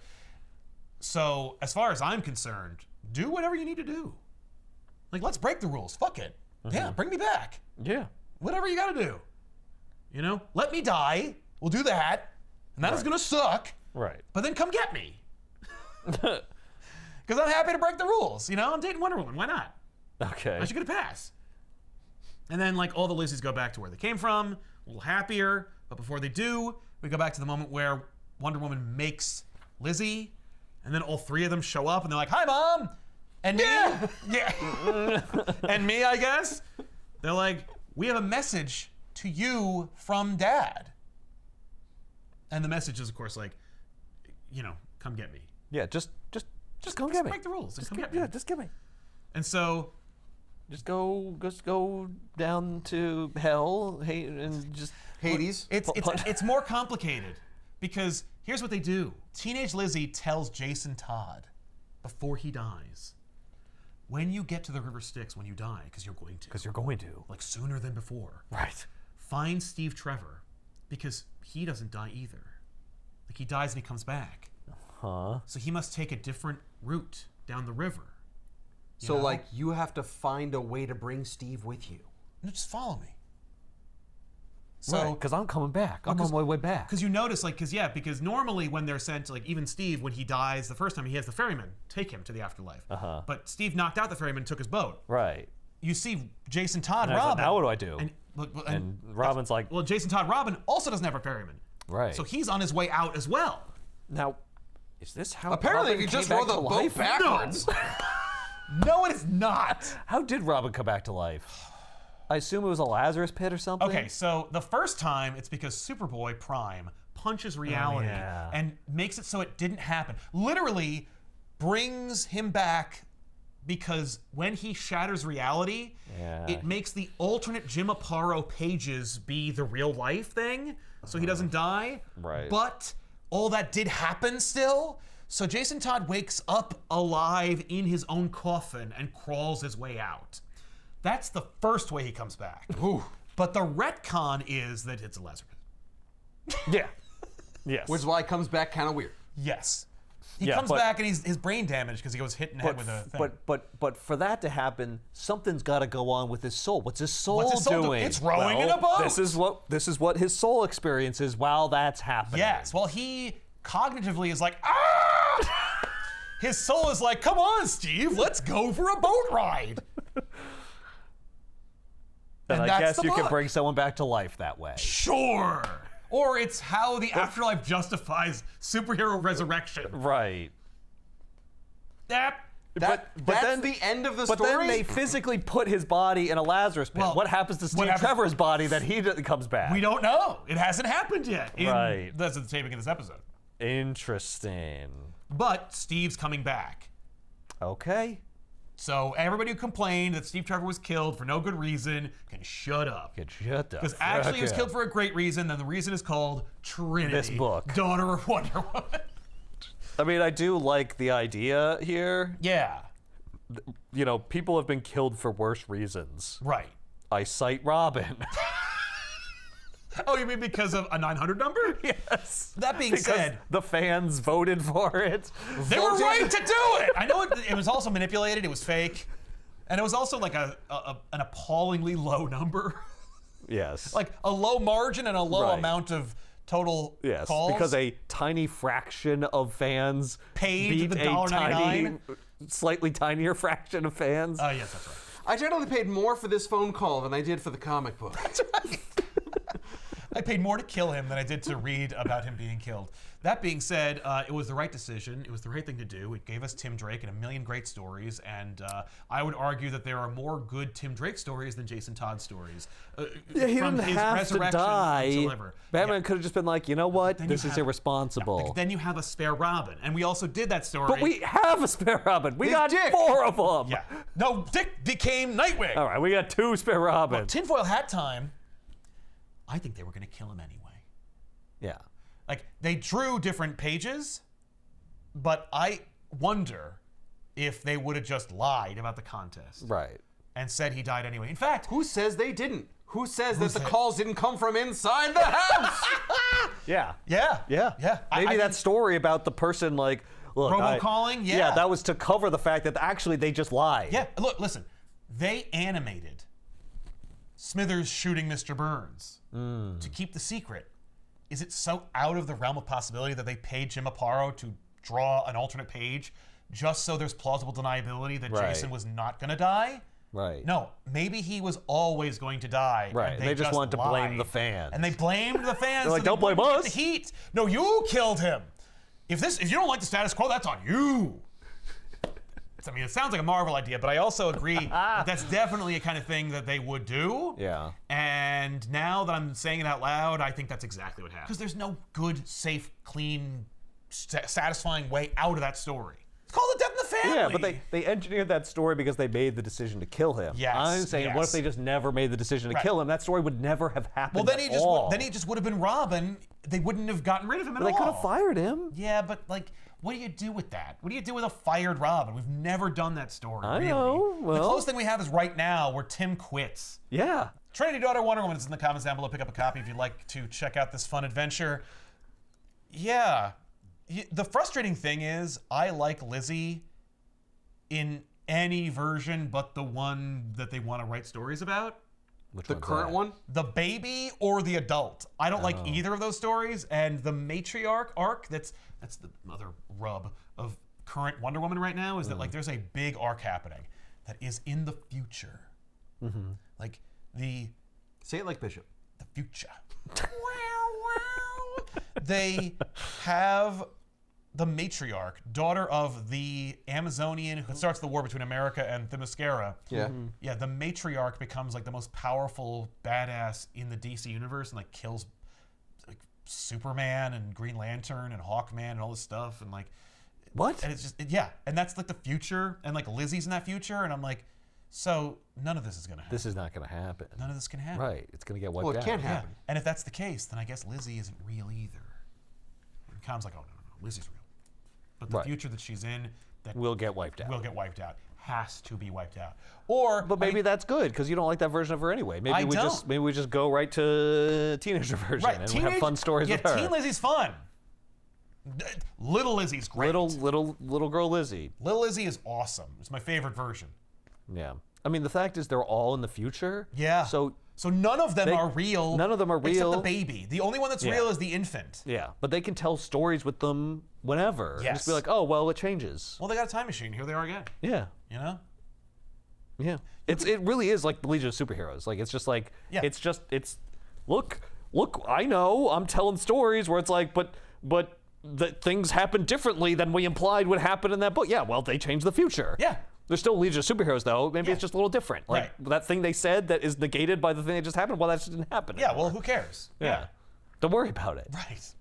So as far as I'm concerned, do whatever you need to do. Like, let's break the rules. Fuck it. Yeah, bring me back. Yeah. Whatever you got to do. You know, let me die. We'll do that, and that is gonna suck. Right. But then come get me. Because I'm happy to break the rules. You know, I'm dating Wonder Woman. Why not? Okay. I should get a pass. And then, like, all the Lizzies go back to where they came from, a little happier. But before they do, we go back to the moment where Wonder Woman makes Lizzie, and then all three of them show up, and they're like, hi, Mom! And me? Yeah. And me, I guess? They're like, we have a message to you from Dad. And the message is, of course, like, you know, come get me. Yeah, just come get me. Break the rules. Just Come get, get me. yeah, just get me. And so, Just go down to hell, and just Hades. it's more complicated because here's what they do. Teenage Lizzie tells Jason Todd before he dies, when you get to the River Styx when you die, because you're going to, like sooner than before, right. find Steve Trevor, because he doesn't die either. Like, he dies and he comes back. Huh? So he must take a different route down the river. So, know? like, you have to find a way to bring Steve with you. No, just follow me. So, Because I'm coming back. I'm on my way back. because you notice, like, because normally when they're sent, like, even Steve, when he dies the first time, he has the ferryman take him to the afterlife. Uh-huh. But Steve knocked out the ferryman and took his boat. Right. You see Jason Todd And I was like, Robin. now what do I do? And Robin's like, well, Jason Todd Robin also doesn't have a ferryman. right. So he's on his way out as well. Now, is this how Apparently, Robin you came just back rode the to boat life? backwards. No, it is not. How did Robin come back to life? I assume it was a Lazarus pit or something? Okay, so the first time, it's because Superboy Prime punches reality yeah. and makes it so it didn't happen. Literally brings him back because when he shatters reality, Yeah. it makes the alternate Jim Aparo pages be the real life thing, so he doesn't die. Right. But all that did happen still. So Jason Todd wakes up alive in his own coffin and crawls his way out. That's the first way he comes back. But the retcon is that it's a Lazarus. Yeah. Yes. Which is why it comes back kind of weird. Yes. He Yeah, comes but- back and his brain damaged because he goes hit in the head with a thing. But for that to happen, something's got to go on with his soul. What's his soul What's his soul doing? It's rowing in a boat. This is what his soul experiences while that's happening. Yes. Well, he cognitively is like, ah! His soul is like, come on, Steve, let's go for a boat ride. And I that's guess the you can book. bring someone back to life that way. Sure. Or it's how the afterlife justifies superhero resurrection. Right. That. That's then the end of the But story. then they physically put his body in a Lazarus pit. Well, what happens to Steve happens- Trevor's body that he comes back? We don't know. It hasn't happened yet. Right. That's the taping of this episode. Interesting. But Steve's coming back. Okay. So everybody who complained that Steve Trevor was killed for no good reason can shut up. Shut up. Because actually he was killed for a great reason, and the reason is called Trinity. This book. Daughter of Wonder Woman. I mean, I do like the idea here. Yeah. You know, people have been killed for worse reasons. Right. I cite Robin. Oh, you mean because of a 900 number? Yes. That being Because said, the fans voted for it. they were right to do it. I know it was also manipulated. It was fake. And it was also like an appallingly low number. Yes. Like a low margin and a low Right. amount of total Yes, calls. because a tiny fraction of fans Paid beat the a $1.99. slightly tinier fraction of fans. Yes, that's right. I generally paid more for this phone call than I did for the comic book. I paid more to kill him than I did to read about him being killed. That being said, it was the right decision. It was the right thing to do. It gave us Tim Drake and a million great stories, and I would argue that there are more good Tim Drake stories than Jason Todd stories. Yeah, he from didn't his have to resurrection die. until ever. Batman Yeah. could have just been like, you know what? Then This you is have- irresponsible. Then you have a spare Robin, and we also did that story. But we have a spare Robin. We He's got Dick. 4 of them. Yeah. No, Dick became Nightwing. All right, we got 2 spare Robins. Tinfoil hat time. I think they were going to kill him anyway. Yeah. Like, they drew different pages, but I wonder if they would have just lied about the contest Right. and said he died anyway. In fact, Who says they didn't? Who says that the calls didn't come from inside the house? Yeah. yeah. Yeah. Yeah. Maybe I that think story about the person, like, look. robocalling? Yeah. Yeah, that was to cover the fact that actually they just lied. Yeah, look, listen. They animated Smithers shooting Mr. Burns to keep the secret. Is it so out of the realm of possibility that they paid Jim Aparo to draw an alternate page just so there's plausible deniability that Right. Jason was not going to die? Right. No, maybe he was always going to die. Right, And they just wanted to blame lied. the fans. And they blamed the fans. They're like, so "Don't they blame wouldn't get us." The heat. No, you killed him. If you don't like the status quo, that's on you. I mean, it sounds like a Marvel idea, but I also agree that that's definitely a kind of thing that they would do. Yeah. And now that I'm saying it out loud, I think that's exactly what happened. Because there's no good, safe, clean, satisfying way out of that story. It's called A Death in the Family. Yeah, but they engineered that story because they made the decision to kill him. Yes, I'm saying, what yes. if they just never made the decision to Right. kill him? That story would never have happened. Well, then at all. he just would have been Robin. They wouldn't have gotten rid of him at They all. could have fired him. Yeah, but like, what do you do with that? What do you do with a fired Robin? We've never done that story. I really. know, The well- closest thing we have is right now, where Tim quits. Yeah. Trinity Daughter Wonder Woman is in the comments down below. Pick up a copy if you'd like to check out this fun adventure. Yeah. The frustrating thing is, I like Lizzie in any version but the one that they want to write stories about. Which The one's current that? one? The baby or the adult. I don't like either of those stories. And the matriarch arc, that's the other rub of current Wonder Woman right now, is that like there's a big arc happening that is in the future. Like the Say it like Bishop. future. They have the matriarch, daughter of the Amazonian who starts the war between America and Themyscira. Yeah. Yeah, the matriarch becomes like the most powerful badass in the DC universe and like kills like Superman and Green Lantern and Hawkman and all this stuff and like What? and it's just yeah, and that's like the future and like Lizzie's in that future and I'm like, so none of this is gonna happen. This is not going to happen. None of this can happen. Right. It's going to get wiped Well, it out. can't Yeah. happen. And if that's the case, then I guess Lizzie isn't real either. And Com's like, oh no, Lizzie's real. But the Right. future that she's in that Will get wiped out. will get wiped out. Has to be wiped out. Or But maybe that's good because you don't like that version of her anyway. Maybe I we don't. just go right to teenager version and we have fun stories yeah, with her. Teen Lizzie's fun. Little Lizzie's great. Little girl Lizzie. Little Lizzie is awesome. It's my favorite version. Yeah. I mean, the fact is they're all in the future. Yeah. So none of them are real. none of them are Except real. the baby. The only one that's Yeah. real is the infant. yeah, but they can tell stories with them whenever. And just be Yes. like, oh well, it changes. Well, they got a time machine. Here they are again. Yeah. You know? Yeah. It really is like the Legion of Superheroes. Like it's just like Yeah. it's look, I know, I'm telling stories where it's like, but that things happen differently than we implied would happen in that book. Yeah, well, they changed the future. Yeah. There's still Legion of Superheroes though. Maybe Yeah. it's just a little different. Like Right. that thing they said that is negated by the thing that just happened. Well, that just didn't happen. Yeah, anymore. well, who cares? yeah. Don't worry about it. Right.